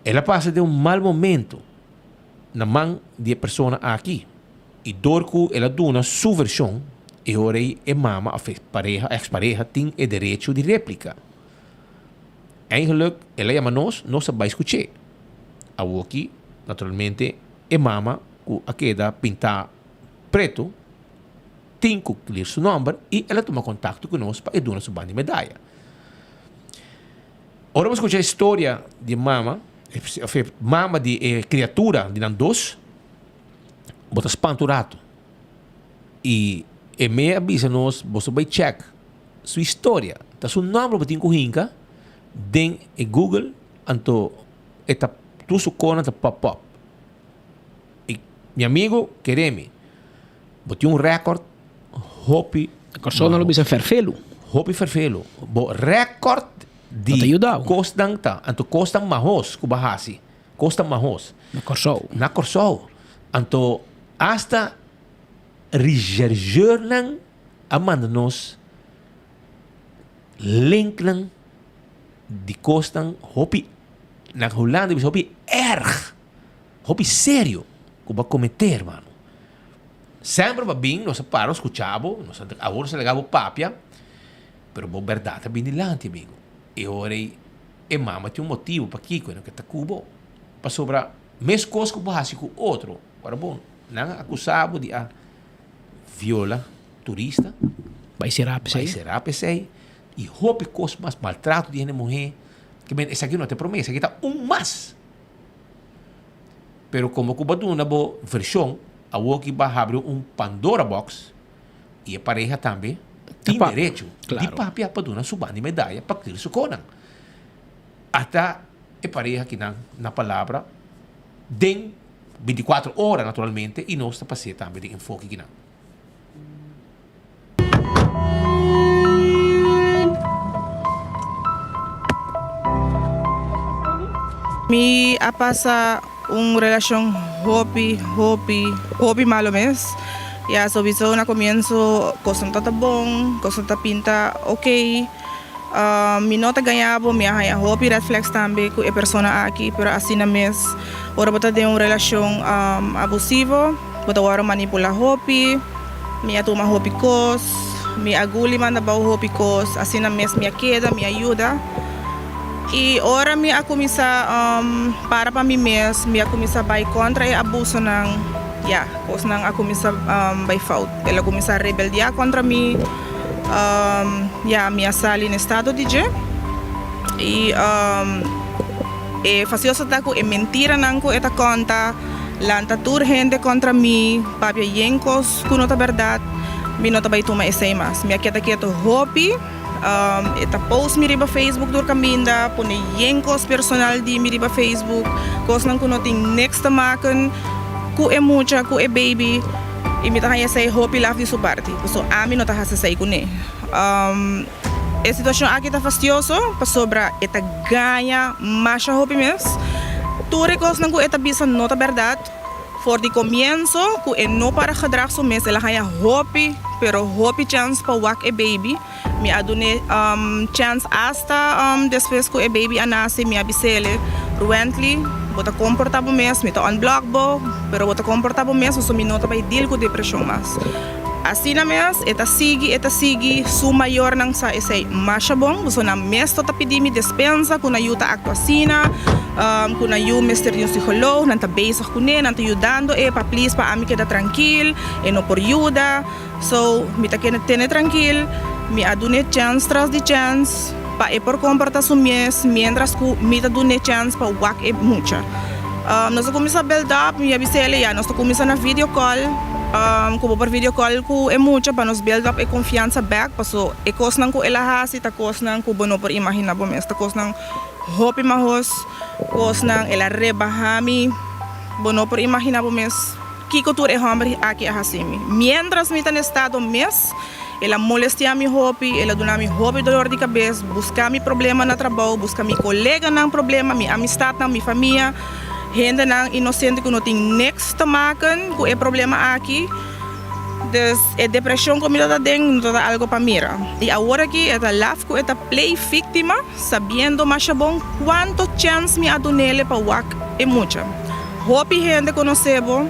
Ela passa de um mau momento na mão de pessoa aqui. E dor que ela dona sua versão. E agora a mama, a ex-pareja, tem o direito de réplica. Eigenlijk, ela chama nós vai escutar. Aqui, naturalmente, a mama, que queda pintar preto, tem que ler seu nome e ela toma contato conosco para dar sua banda de medalha. Agora vamos escutar a história de mama de criatura de Nandos, bota espanturato. E me avisa nós, você vai check sua história. Tá seu nome para ter hinka, den e Google, anto eta tu su cona ta pop-up. E meu amigo, quereme, botei recorde. Hopi a persona lo bisa ferfelo. Hopi ferfelo. Bo record di Matayudaw. kostang ta, anto kostang mahos kubahasi. Kostang mahos. Nakorso. Anto hasta regerger ng amandanos link ng di kostang hopi naghulando bis hopi hopi serio kuba cometer mano. Sempre va bem, nós paro escuchavo, nós agora se legavo papia, pero bo verdade binilanti amigo. E ora e mama tinha um motivo para Kiko, que tá cubo, para sobra mes coisas que bahasi com outro. Para bom, não acusado de viola turista, vai ser apesei e hope cos mais maltrato de mulher, que bem, essa aqui não tem promessa, aqui tá mais. Pero como Cuba na bo versão, a Woki vai abrir Pandora Box e a pareja também tem direito de papia para dar suban de medalha para tirar su conan. Até a pareja que na palavra den 24 horas naturalmente e nós está passando também de enfoque que não. Mi pasa relación hobby malo mes. Ya sowieso na comienzo cosas tá bom, cosas tá pinta ok. Mi nota ganhava, mi haya hobby red flags também com a persona aqui, pero assim na mes. Ora bota de relação abusivo, bota ora manipula hobby, mi atoma hobby cos, mi aguli manda ba hobby cos, assim na mes mi queda, mi ajuda. E ora mi a começar para mim mesmo, mi a começar vai contra o abuso ng cos nang a começar vai fault. Ela começar a rebeldia contra mim. Mi a sali no estado de je. E facioso ta ko mentira nang ko eta conta, lanta tur gente contra mim, papia yenkos kuno ta verdade. Mi nota vai tuma essay mas. Mi a quieto hobby. Eta post mi riba Facebook dur kaminda, pone yenkos personal di mi riba Facebook, kos nang kuno ting next te maken, ku e mucha, ku e baby, imita kaya say hopi laf di su party. So ami nota hasa say kune. E situação aqui tá fastioso, pa sobra eta ganha masha hopi mes. Ture kos nang ku eta bisa nota verdade. For di comienzo, ku e no para gedrag so mes, ela kaya hopi, pero hopi chance pa wak e baby. Mi adune chance hasta después ko e baby anase mi abisele ruently bota comportabo mes mi to unblock bo pero bota comportabo mes so mi nota by deal ko depression mas assim na mes eta sigi su mayor nang sa esay mashabong so na mes to tapidi mi despensa kuna yuta actuasina kuna yu mister yung psikolog nanta base ko ne nanta yudando pa please pa ami queda tranquil no por yuda so mi ta tene tranquil mi adune chance tras de chance pa por comportar su mes mientras que mi adune chance pa wak mucha nós começa a build up mi abisele ya nós começa na video call como por video call ku mucha pa nos build up confiança back paso kos nang ku elahasi ta kos nang ku bono por imagina bo mes ta kos nang hopi mahos kos nang ela rebahami bono por imagina bo mes kiko tur hambre aqui ahasimi mientras mi tan estado mes ela molestia mi hobby, ela dona mi hobby dolor de cabeça, buscar mi problema na trabalho, buscar mi colega nang problema, mi amistad nang mi família, gente nang inocente que não tem next te maken, com é problema aqui. Dus é depressão comigo tá dentro, não tá algo para mira. E agora aqui é a laf com é play vítima, sabendo mais bom quanto chance mi adonele para wak é mucha. Hobby gente conhecebo.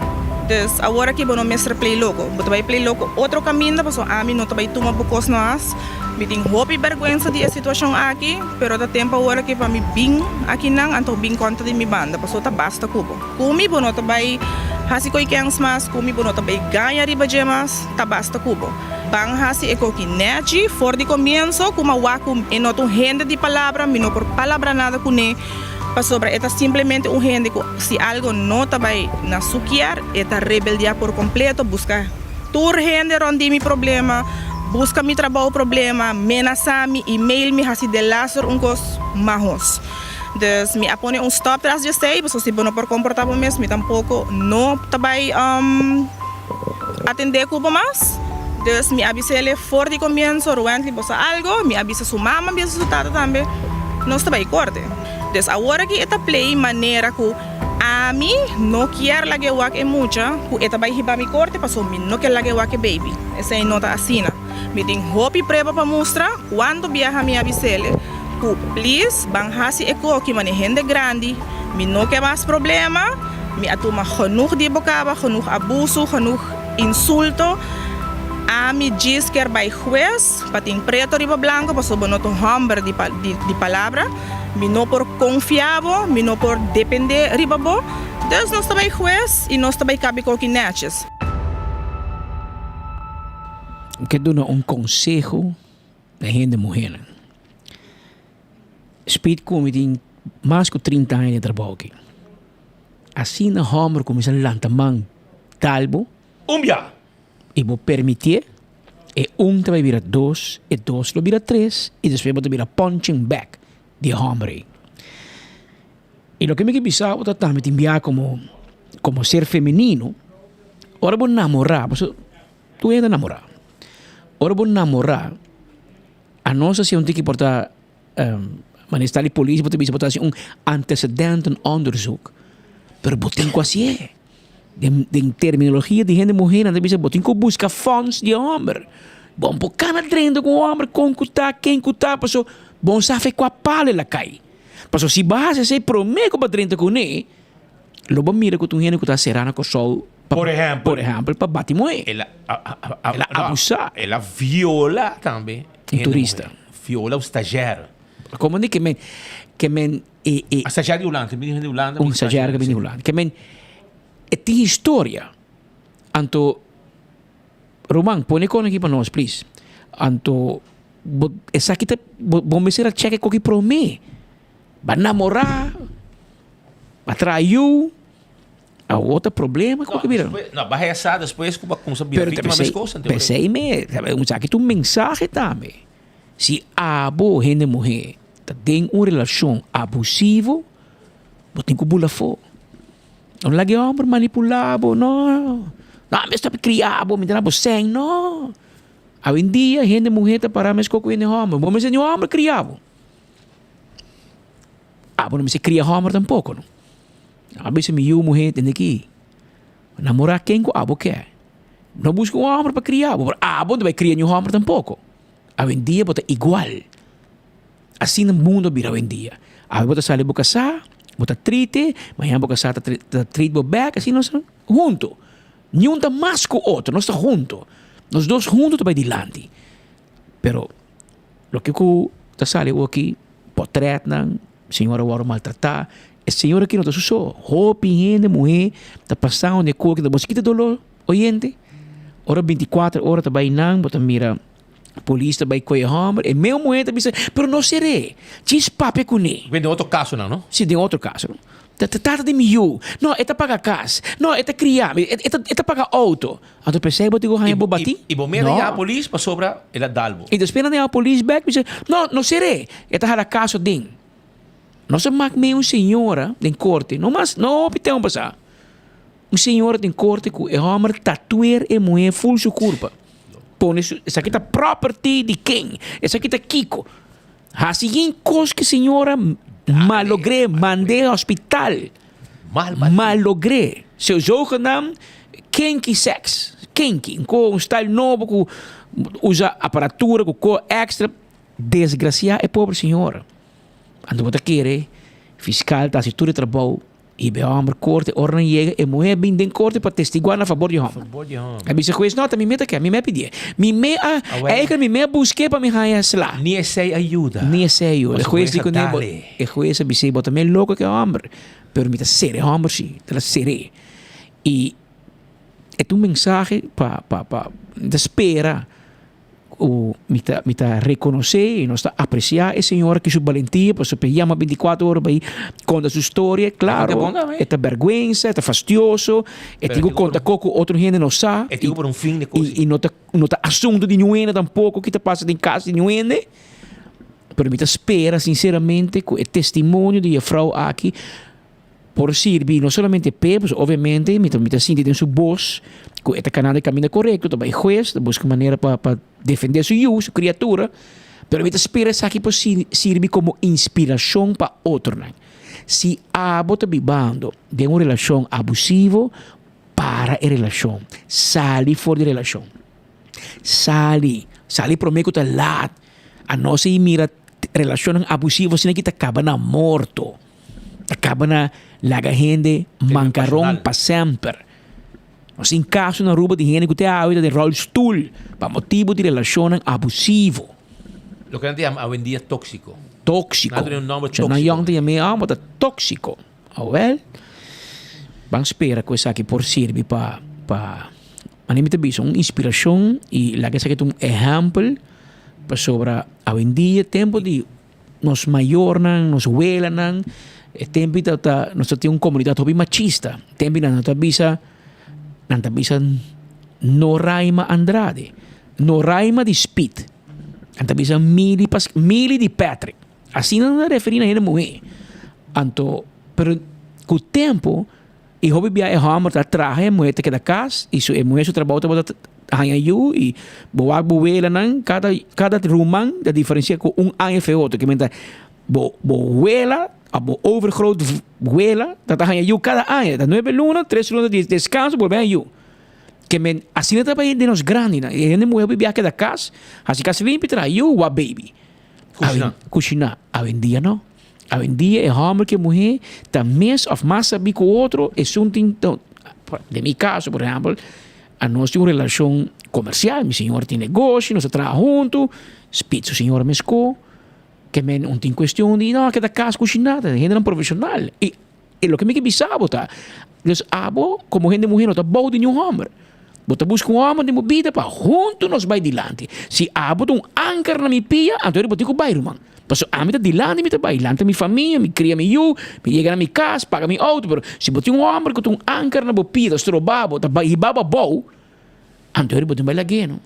Dus agora que bono mestre play loco, boto vai play loco outro caminho, paso ami não vai tomar bocos nós, me tem hobby vergonha de a situação aqui, pero da tempo agora que para me bing aqui nang anto bing conta de mi banda, paso tá basta kubo. Kumi bono tá vai hasi koi kengs mas, kumi bono tá vai ganha riba gemas, tá basta kubo. Bang hasi eko kinechi, for de comienzo, kuma wakum enoto gente de palavra, mi no por palavra nada kune. Pa sobra, eta simplesmente gente que se algo não está bem na suquiar, eta rebeldia por completo, busca tur gente onde mi problema, busca mi trabalho problema, menaça mi, email mi, hasi de laser cos mahos. Dus mi apone stop tras de sei, so se bono por comportar mesmo, mi tampouco não está bem atender cubo mais. Dus mi avisa ele for de comienzo, ruentli bosa algo, mi avisa su mama, mi avisa su tata também. nós também corte. Então, agora que está play maneira que a mim não quer lagar o que é muito, que está vai ribar me corte, passou mim não quer lagar o que baby. Essa é nota assim. Me tem hobby preba para mostrar quando viaja minha bicele, que please banhasi eco que mane gente grande, me não quer mais problema, me atuma genoeg de bocaba, genoeg abuso, genoeg insulto. A mi diz que vai juez, pating preto riba blanco, paso bonoto hamber di palavra, mi no por confiável, mi no por depender riba bo, dus nós também juez e nós também cabe com quinaches. Quero dar um conselho para gente mulher. Speed como tem mais de 30 anos de trabalho aqui. Assim na hamber começa a lantamang talbo. E vou permitir e vai virar 2, e 2 lo vira 3, e depois vai virar punching back de hombre. E lo que me bisa o também te enviar como ser feminino. Ora vou namorar, tu é namorar. Ora vou namorar. A nossa se tem que portar mas está ali polícia pode bisa portar antecedente, onderzoek. Pero botem quase é. De terminologia de gente mulher, não tem botin que busca fontes de homem. Bom, por cada treino com o homem, com quem cutar, passou, bom, sabe com a palha lá cai. Passou, se base, se promete para treino com ele, logo mira que tu gente que está serana com o sol, por exemplo, para bater moe. Ela abusar. Ela viola também. Um turista. Viola o estagiário. Como diz que men a estagiário de Holanda, um estagiário que vem de Holanda, que men tem história. Anto Roman, põe com aqui para nós, please. Anto essa aqui vamos ver a cheque com que promete. Vai namorar, vai traiu, há outro problema com que vira. Não, vai reaçar depois com sabia vítima mais coisa. Pensei me, sabe que tu mensagem também. Se abo gente mulher tem uma relação abusiva, você tem que bular fora. Não lagi homem manipulado, não. Não, mas está criado, me dá sem, não. Hoje em dia, gente mulher está para mais com o homem. Vamos dizer, homem criado. Não me se cria homem tampouco, não. A vezes me eu mulher tem aqui. Namorar quem com abo quer. Não busca um homem para criar. Não vai criar um homem tampouco. Hoje em dia, bota igual. Assim no mundo vira hoje em dia. Hoje bota sair para casar. Bota triste, mas a boca está triste back, assim nós juntos. Nenhum está mais que o outro, nós estamos juntos. Nós dois juntos também dilante. Pero, o que eu está saindo aqui, portrait não, senhora agora maltratar, a senhora aqui não está só, roupa, gente, mulher, está passando de cor, que está mosquita dolor, oyente, hora 24 horas está bem não, bota mira, polícia vai com o homem, e meu mulher está pensando, pero não serei, diz papo com ele. Vem de outro caso, não? Sim, de outro caso. Trata de mil. Não, é paga casa. Não, é criar. É paga auto. Então, percebe que eu vou bater? E bom, meia a polícia para sobra, ela dalbo. E depois a polícia back, diz, não serei. É a caso din. Não se mag meio senhora em corte. Não optão passar. Senhora em corte que é homem tatuar e mulher full sua culpa. Põe essa aqui tá property de quem? Essa aqui tá Kiko. Assim coisa que senhora malogré, mandei ao hospital. Malogré. Seu jogo não, kinky sex. Kinky. Com um style novo, com usa aparatura, com extra. Desgraciada é pobre senhora. Ando bota querer, fiscal, tá se tudo trabalho. E be homem corte, ordem chega, e mulher bem dentro corte para testiguar a favor de homem. A bisa juiz nota, me meta que, me pedir. Me busquei para me ganhar lá. Nem sei ajuda. O juiz diz que o juiz bisa bota me louco que é homem. Pero me tá ser homem sim, tá ser. E é um mensagem para espera. Me tá reconhecer e nós tá apreciar a senhora que sua valentia, para sua pejama 24 horas para contar sua história, claro. É vergonha, é fastidioso, é tipo conta com outro gente não sabe. É tipo por um fim de coisa. E não tá assunto de ninguém tampouco que tá passando em casa de ninguém. Pero me tá espera sinceramente com o testemunho de a frau aqui por servir não somente pebos, obviamente, me tá sentindo em sua voz que este canal de caminho correto, também juiz, busca maneira para defender sua criatura, Pero me espera que sirve como inspiración para otro. Si abo está vivendo de una relación abusiva, para a relação. Sali fora de relação. Sali por mim que está lá. A nossa mira relação abusiva, senão que acaba na morto. Acaba na laga gente mancarão para sempre. Nós em caso na rua de gente que tem a vida de rollstool para motivo de relação abusivo. Lo que antes llama hoy en día tóxico. Tóxico. Nada tiene un nombre Cioè, tóxico. non chiamiamo ma tóxico. Well, bang spera questa che por sirvi pa anime te biso un inspiración y la que sa que un ejemplo pa sobra hoy en día tempo di nos mayornan, nos huelanan, tempi ta nos tiene un comunidad tobi machista. Tempi na ta bisa Noraima Andrade, Noraima di Spit. Anta bisa Mili di Patrick. Assim não referir a ele mulher. Anto, pero com o tempo, e hobby bia é hammer tá traje a mulher que da casa, isso é mulher seu trabalho tá hanya you e boa buela nan cada roman da diferença com ano outro que menta boela a overgroot buela dat hanya you cada ano da 9 luna 3 luna de descanso volver a you que men assim não tá para de nos grande na e a mulher bia que da casa assim que se vem para you wa baby Cucina. Hoy en día no. Hoy en día es hombre que mujer también of más sabe que otro es un tinto. De mi caso, por ejemplo, a nuestra relación comercial, mi señor tiene negocio, nos trabaja juntos, spitzo señor mesco, que men un tin cuestión de no, que da casa cocinada, de gente profesional. Y lo que me que bisabo ta, los abo como gente mujer no está bom de un hombre. Bota busca homem de vida para junto nos vai dilante. Se abot anker na mi pia, então eu botico bairro, man. Passo a mim tá dilante, me tá bailante minha família, me cria me eu, me chega na minha casa, paga meu auto, pero se botico homem que anker na bopida, estrobabo, tá baba bom, então eu botico bailageno.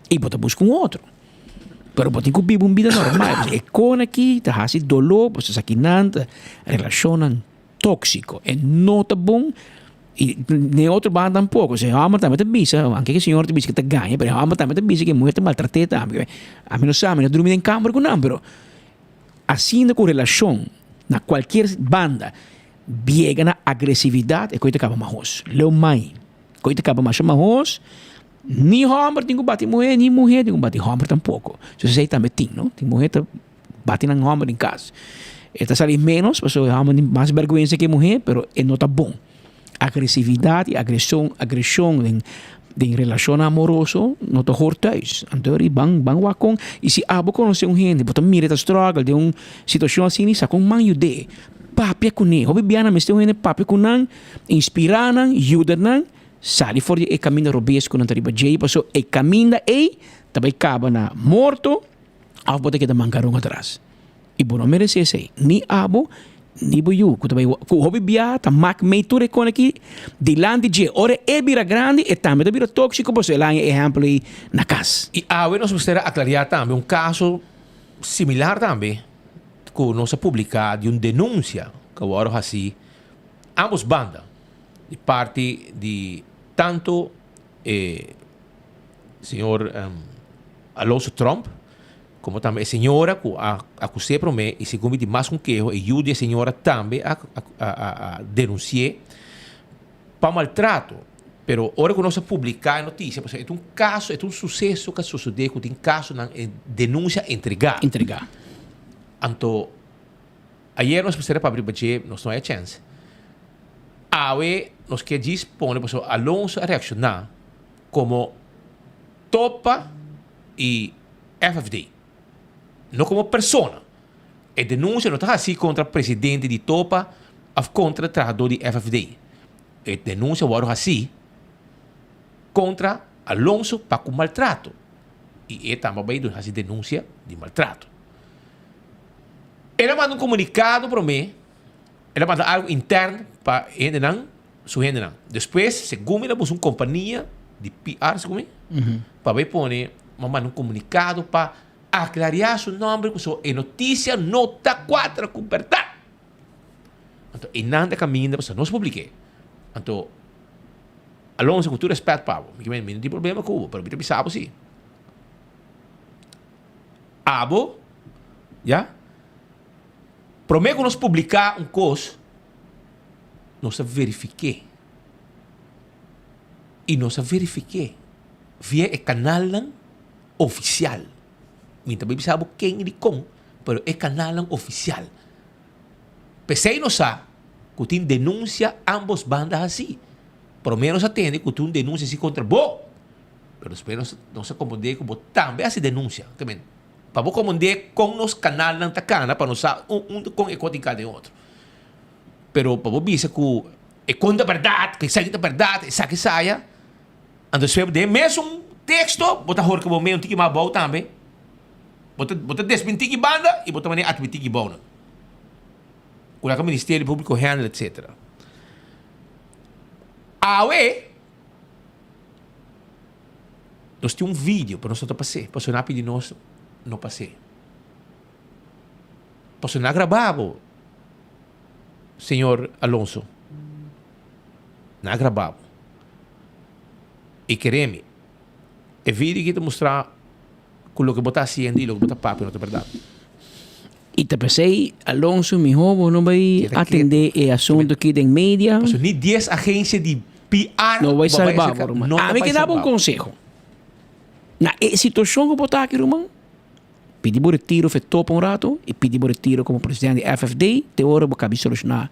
E bota busca outro. Pero botico vive vida normal. É con aqui, tá hasi dolor, você saquinanta, relacionam tóxico, é não tá bom. E nem outro bando tampouco. Se homem também tem bisa, anche que o senhor tem bisa que te ganha, mas homem também tem bisa que mulher te maltrata também. A mim não sabe, não dorme em câmara com não, pero assim com relação na qualquer banda, viega na agressividade, é coisa que acaba mais. Leu mais. Coisa que acaba mais. Ni homem tem que bater mulher, ni mulher tem que bater homem tampouco. Se você também tem, não? Tem mulher que bate na homem em casa. Esta sabe menos, porque o homem tem mais vergonha que mulher, pero é não tá bom. Agressividade e agressão em relação amoroso não te hor thuis. Então, bang wakong. E se abo conhecer gente, bota mira ta struggle de situação assim, sa com man yude. Papia kune, hobi biana meste gente papia kunan, inspiranan, yudanan, sali for e caminho robes kunan tariba jay, paso e caminho tabay kaba na morto, ao bote que da mangarong atrás. E bono merece esse, ni abo ni boyu ku hobi bia ta mak meiture con aqui dilante de ora é bira grande e também bira tóxico você lá exemplo na casa e agora nós gostaria aclarar também caso similar também que nós publicar de denúncia que agora assim ambos bandas de parte de tanto senhor Alonso Trump como também a senhora que acusei para mim e segundo de mais um queijo e ajude a senhora também a denunciar para maltrato. Pero hora que nós publicar a notícia, é um caso, é um sucesso que sucedeu, que tem caso na denúncia entregar. Então, ayer nós precisamos para abrir budget, nós não é chance. Aí nós que dispõe, Alonso a reaccionar como Topa e FFD. Não como persona. A denúncia não está assim contra o presidente de Topa ou contra o trabalhador de FFD. A denúncia agora assim contra Alonso para com maltrato. E também vai fazer denúncia de maltrato. Ela manda um comunicado para mim. Ela manda algo interno para ele não, sua gente não. Depois, segundo ela uma companhia de PR, segundo para ver pôr, manda um comunicado para aclarar seu nome, porque a notícia não está quadra com verdade. Então, e nada caminho, para nós publiquei. Então, Alonso, com todo respeito, Pablo, não tem problema com o, mas eu pensava assim. abo, ya? Prometo nós publicar coisa, nós verifiquei. E nós verifiquei via o canal oficial. Minta baby sabe quem ele com, pero é canal oficial. Pensei nós que tem denúncia ambos bandas assim. Por menos atende que tem denúncia assim contra bo. Pero espero não se acomodar com bo também assim denúncia. Também. Para bo acomodar com nos canal ng takana para nós com ecotica de outro. Pero para bo bisa que é contra a verdade, que sai da verdade, sabe que saia. Ando se de mesmo texto, bota hor que bo meio tiki mabau também. Bota desmentir que banda e bota maneira admitir que bona. Kung ka Ministério Público handle, etc. Awe, nós tínhamos vídeo para nós não passar. Para nós pedir nós não passar. Para nós gravava, senhor Alonso. Não gravava. E queremos, é vídeo que te mostrar com o que botar haciendo e o que botar papo, não é verdade? E te pensei, Alonso, mi joven, não vai atender o assunto aqui da mídia. Nem 10 agências de PR não vai salvar, irmão. A mim que dava conselho. Na situação que eu botar aqui, irmão, pedi por retiro, foi topo rato, e pedi por retiro como presidente da FFD, de hora eu acabei solucionar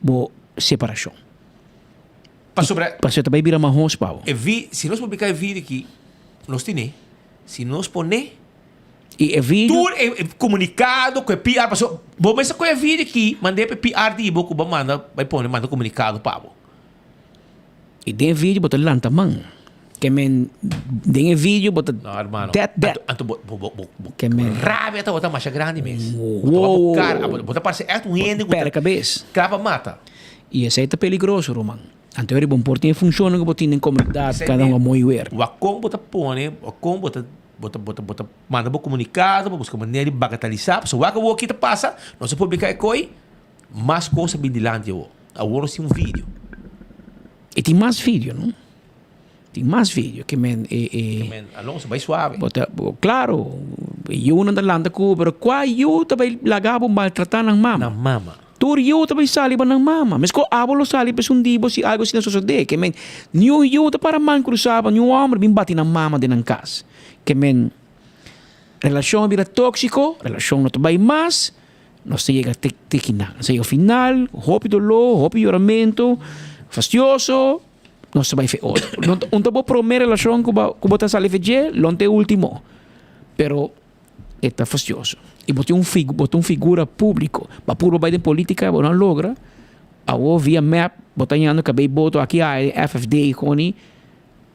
a separação. Para também virar marrons, Paulo. Se nós publicar o vídeo aqui, nós temos. Se nós poner e o vídeo tudo é comunicado com o PR, passou. Vou pensar com o vídeo aqui, mandei para o PR de Ibo, que vai pôr, manda comunicado para o. E tem vídeo botar lá também. Que men tem vídeo botar. Não, hermano. Que men rabia tá botar mais grande mesmo. Uou. Botar parece é um ende pera cabeça. Crava mata. E esse é peligroso, Roman. Então ele bom portinho funciona que botar em comunidade, cada um a moer. O acom bota pone, o acom bota manda bo comunicado, busca maneira de bagatalizar. So waka wo kita passa, não se publica é coi, mas coisa bindilante wo. Agora sim vídeo. E tem mais vídeo, não? Tem mais vídeo que men Alonso vai suave. Claro, eu não landa ko, pero qua eu também lagabo maltratar ng mama. Ng mama. Tur eu também saliba ng mama. Mas ko abolo saliba sundibo si algo sina sucede. Que men new eu para man cruzava, new homem bim bati ng mama din ng kas. Que men relasyon vira tóxico, relasyon no tabay mas, no se llega tequina. Se llega final, hopi dolor, hopi lloramento, fastidioso, no se vai fe outro. Não tabo primeira relação que bota sali feje, lonte último. Pero está fastidioso. E botou um figura público, mas puro vai de política, não logra. Awo via map, botando que boto aqui a FFD coni,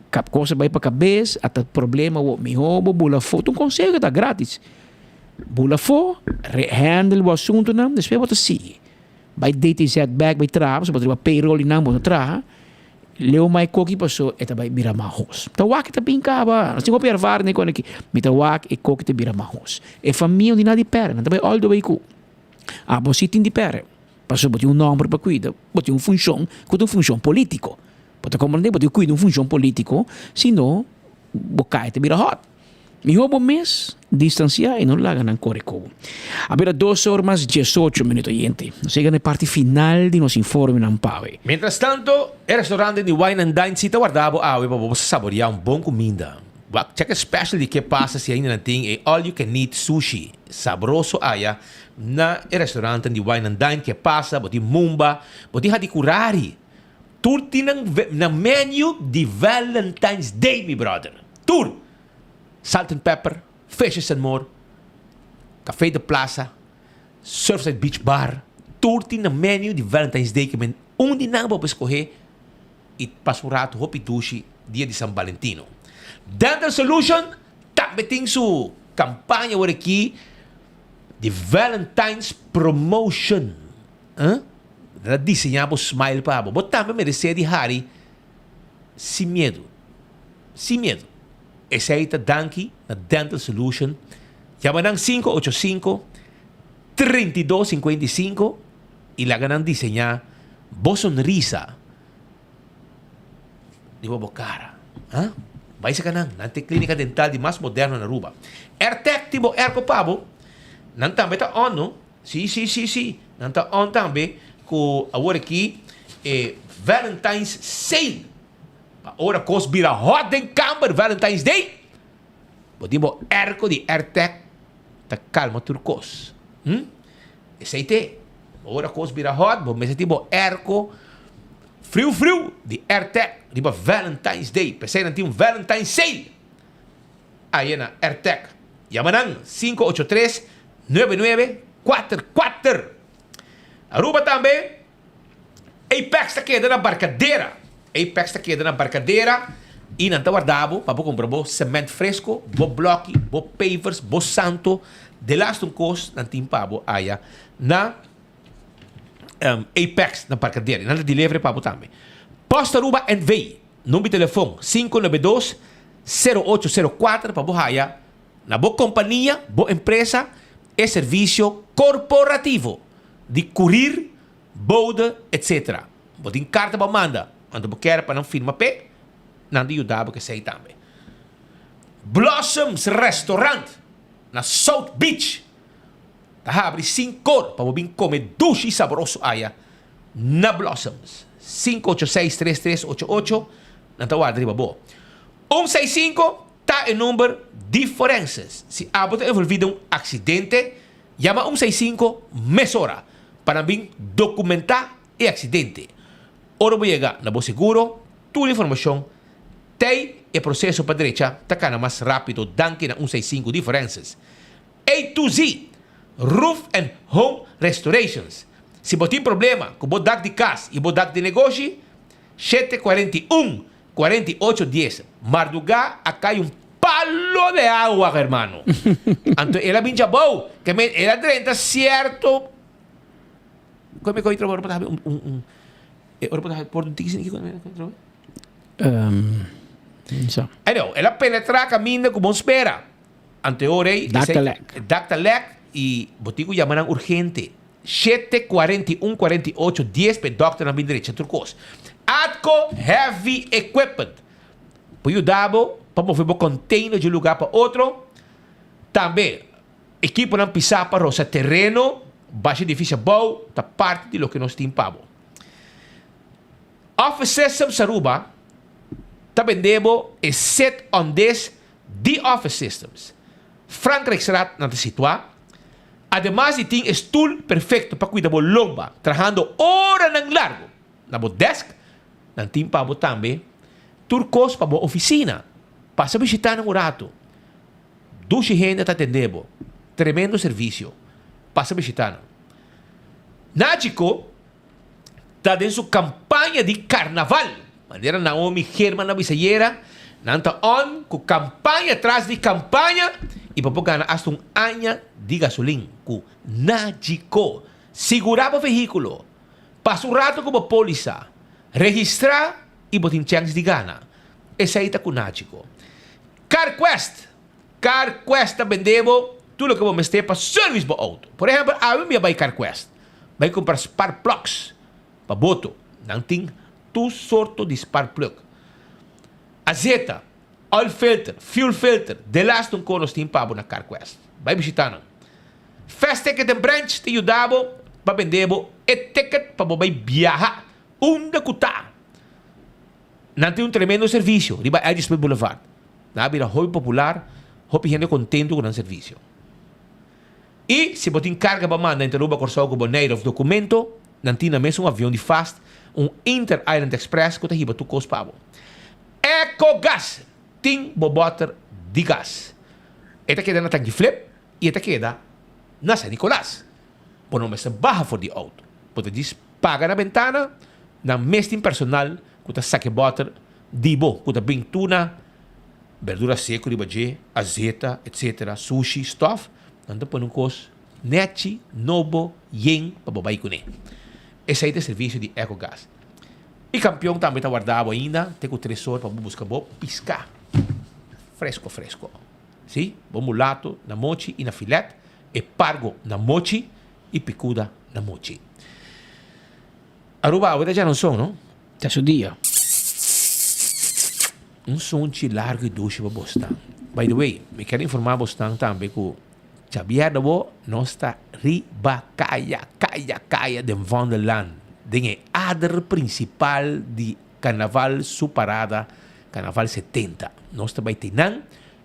cap coisa vai para cabeça, até problema o mi hobo bula foto, um conselho que tá grátis. Bula fo, handle o assunto não, depois bota si. Vai date setback, vai trava, se bota payroll não bota trava. Leo mai koki paso eta vai bira mahos. Tawak ta pinkaba. Nasi ko pervar ne kon aqui. Mi tawak e koki te bira mahos. E família di nadi pera, na também all the way ku. A positin di pera. Paso boti un nombre pa cuida, boti un função, com un função político. Bota compreender, boti cuida un função político, sino bokai te bira hot. Mi hobo mes distanciar e não larga nan correco. Abera 2 horas mais 18 minutos, gente. Chega na parte final de nos informe nan pave. Mientras tanto, il ristorante di Wine and Dine si guardavo para você saborear bom comida. Check special di que passa se ainda não tem é all you can eat sushi. Sabroso aya na restaurante di Wine and Dine que passa, boti mumba, boti hadi curari. Tutti na menu di Valentine's Day, mi brother. Tur! Salt and Pepper, Fishes and More, Café de Plaza, Surfside Beach Bar, tudo na menu de Valentine's Day que men onde não vou escolher e passo rato hopi dushi dia de São Valentino. Dental Solution também tem sua campanha por aqui de Valentine's Promotion. Desenhamos smile para abo. Mas também merece de Harry sem medo. Sem medo. Essaita Danki na Dental Solution. Llama ng 585-3255 y la ganan diseñar vos sonrisa. Di ba cara? Ha? Vai sa kanang nante klinika dental di mas moderno na Aruba. Airtech tibo erko pabo, nan tambe ta on, no? Si. Nan ta on tambe, ko agora aqui, Valentine's Sale. Ora kos bira hot den camber Valentine's Day. Bodimbo erko di AirTag, ta calma turcos. Esse ora kos bira hot, bo mesa tibo erko, frio di AirTag, di Valentine's Day. Pensei nanti Valentine's Sale. Aí na AirTag. Yamanang 583-9944. Aruba também. Apex está queda na barcadeira. Apex está queda na barcadeira. E não está guardado para comprar cimento fresco, bloco, pavers, santo. De last um cost, não tem pabo aya na Apex na barcadeira. Não delivery pabo também. Posta Aruba and Vei. Número de telefone 592-0804 para bohaya. Na boa companhia, boa empresa, é serviço corporativo de curir, boda, etc. Botin carta para manda, ando quer para não firma pé, não de ajudar que sei também. Blossoms Restaurant na South Beach. Tá abre 5 cor para vir comer doce e saboroso aya na Blossoms. 586-3388 não tá guarda riba boa. 165 tá em número de forenses. Se há envolvido um acidente, llama 165 mesora para vir documentar o acidente. Ora vou chegar na boa seguro, toda a informação tem o processo para a direita, tá mais rápido do que na 165 de forenses. A to Z, Roof and Home Restorations. Se você tem problema com o bodac de casa e o bodac de negócio, 741-4810. Marduga, acá hay un palo de agua, hermano. Entonces, ela pincha bow, que ela renta cierto. Como que trabalho para por um tigre aqui So. ela penetra caminho como espera. Anteorei, Dactalec e botigo llamaram urgente. 741-4810 pe doctor na minha direita, turcos. Atco Heavy Equipment. Puyo dabo, para mover o container de um lugar para outro. Também, equipo não pisar para roça terreno, baixo difícil bom, tá parte de lo que nós timpamos. Office System Saruba, tá vendendo e set on this de Office Systems. Frankrijksraad na te situar. Además de ter stool perfeito para cuidar do lomba, trabajando hora ng largo na bo desk, ng team pa bo também, turcos pa bo oficina, passa visitar ng urato. Dushi gente tá atendendo, tremendo serviço, passa visitar. Nático tá dentro sua campanha de carnaval, maneira Naomi Herman na Bisayera, nanta on com campanha atrás de campanha e para ganhar hasta ano de gasolina com Nático. Segurava o veículo, passa um rato como polícia, registrar e botar chance de gana. Essa aí tá com Nático. CarQuest tá vendendo tudo que vamos ter para serviço do auto. Por exemplo, a mim vai CarQuest, vai comprar spark plugs para boto, não tem tu sorto de spark plug. Azeta, oil filter, fuel filter, de last um conos tem pabo na CarQuest. Vai visitar. Fast Ticket and Branch te ajudava para vender e ticket para vai viajar. Onde cutar. Não tem tremendo serviço. Riba Edgefield Boulevard. Na vira hobby popular, hobby gente contento com o serviço. E se você encarga para mandar interruba corso com o native documento, não tem na mesa avião de fast, Inter Island Express que te riba tu cos pabo. EcoGas tem boboter de gás. Esta queda na tanque flip e esta queda na San Nicolás. Por não se barra for de auto. Pode diz paga na ventana, na mesmo personal, que ta saque butter, dibo, que ta bring tuna, verdura seco, ribaje, azeta, etc., sushi, stuff, nanda por um cos, nechi, nobo, yen, para babai com esse aí é o serviço de EcoGas. E campeão também está guardado ainda, tem o 3 horas para buscar piscar. Fresco. Sim? Bom mulato na mochi e na filete, e pargo na mochi e picuda na mochi. Aruba, agora já não som, não? Tá seu dia. Um som largo e doce para bosta. by the way, me quero informar bastante também que Xavier da Bo não está riba caia de Wonderland. Tem adre principal de Carnaval Superada, Carnaval 70. Nós também temos,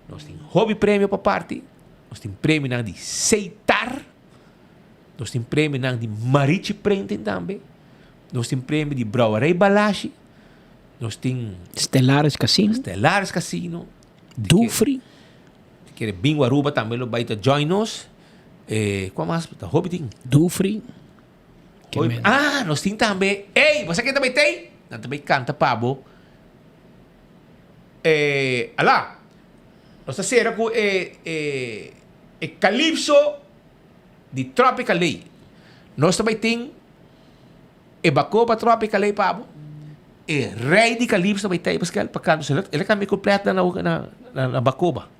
nós temos hobby prêmio para parte, nós temos prêmio de Seitar, nós temos prêmio de Marichi Printing também, nós temos prêmio de Brauerei Balashi, nós temos Stellaris Casino, Dufri, que é Bingo Aruba também lo vai join nos. Qual mais? Hobby tem? Dufri. Nós temos também. Ei, você que também tem? Nós também canta Pabo. Alá, nós estamos com Calypso de Tropical Lay. Nós também temos Bacoba Tropical Lay Pabo. Rei de Calypso também tem, porque ele é completo na Bacoba.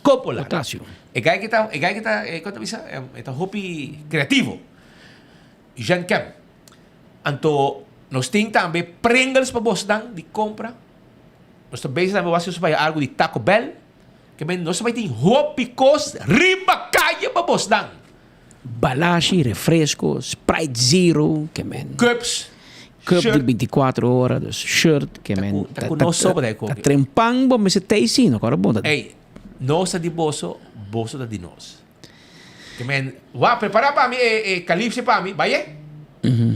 Coppola. Potássio. É que quanto bisa, é hobby criativo. Jean Kem. Então, nós temos também Pringles para Boston de compra. Nós também temos algo de Taco Bell. Que nós também temos hobby cost riba caia para Boston. Balashi, refresco, Sprite Zero, que Cups. Cup de 24 horas, dus shirt, que trempang bom, mas tem sim, não, cara, bom. Ei, nossa de bolso da de nós. Que prepara para mim, Calypso para mim, vai?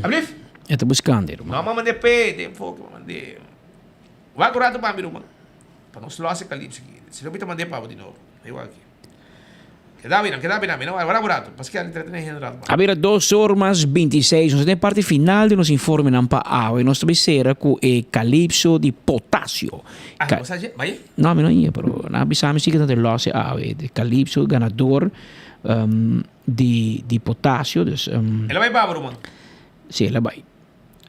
Ablif? Eu tô buscando, irmão. Não, mamãe de pé, tem fogo, mamãe. Vai curado para mim, irmão. Para não se losse Calypso aqui. Se não me mandei para de novo. Eu aqui. Queda bem, não, agora burato, parce que ele entretém general. Abira 2h26, nós temos parte final de nos informe não para água e nós também será com o Calypso de Potássio. Você vai? Não, não ia, pero na bisame sí que tanto losse água de Calypso ganador de Potássio, dus Ele vai para mano. Sim, ele vai.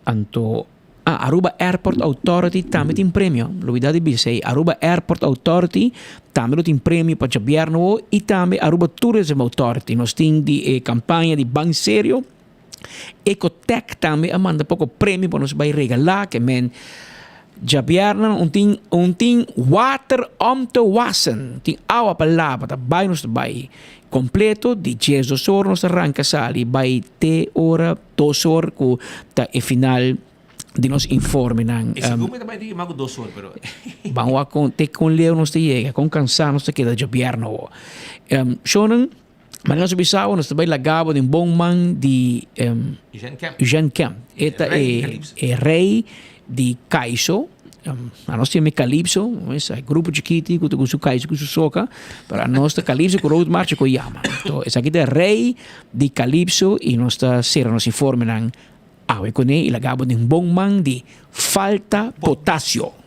Anto Aruba Airport Authority também tem prêmio. Novidade é Aruba Airport Authority também tem prêmio para o governo e também Aruba Tourism Authority. Nós temos de campanha de Banco Sério. Ecotech também manda pouco prêmio para nós vai regalar que men governo tem water om te wassen. Tem água para lavar, tá vai nos vai completo de 10 horas nós arranca sali vai te hora 2 horas com tá e final de nos informe nang Segundo também tem mago 2 horas, pero vamos a com leo nos te llega, com cansar nos te queda de governo. Shonan, mas nós bisao nos também lagabo de um bom man de Jean Kem. Eta é rei de Kaiso. A nós temos Calypso, esse grupo de Kitty, com o Kaiso, com o Soca, para nós Calypso com Road March com Yama. Então, esse aqui é rei de Calypso e nós será nos informe nang awe ko ni ilagabo ng bong mang di falta potasio.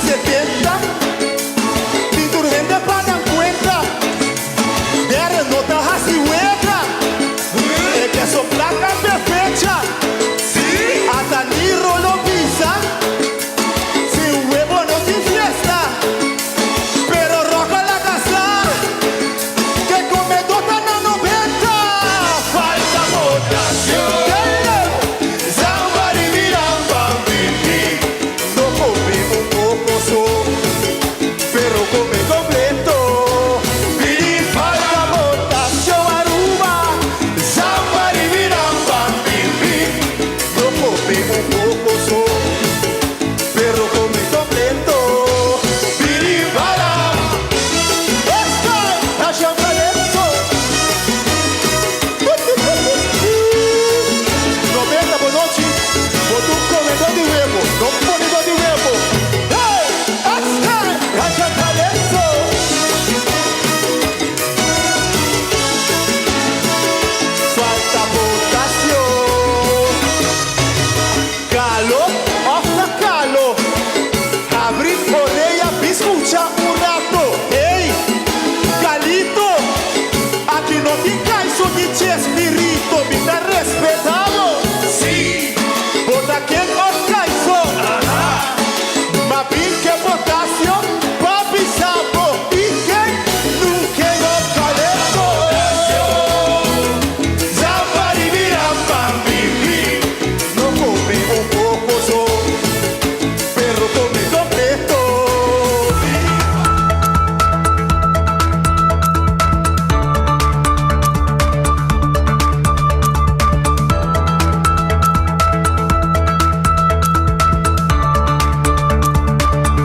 70. Pintura gente paga cuenta. Dera nota raça hueca. É que é sua placa perfeita. Sim. Hasta ni rollo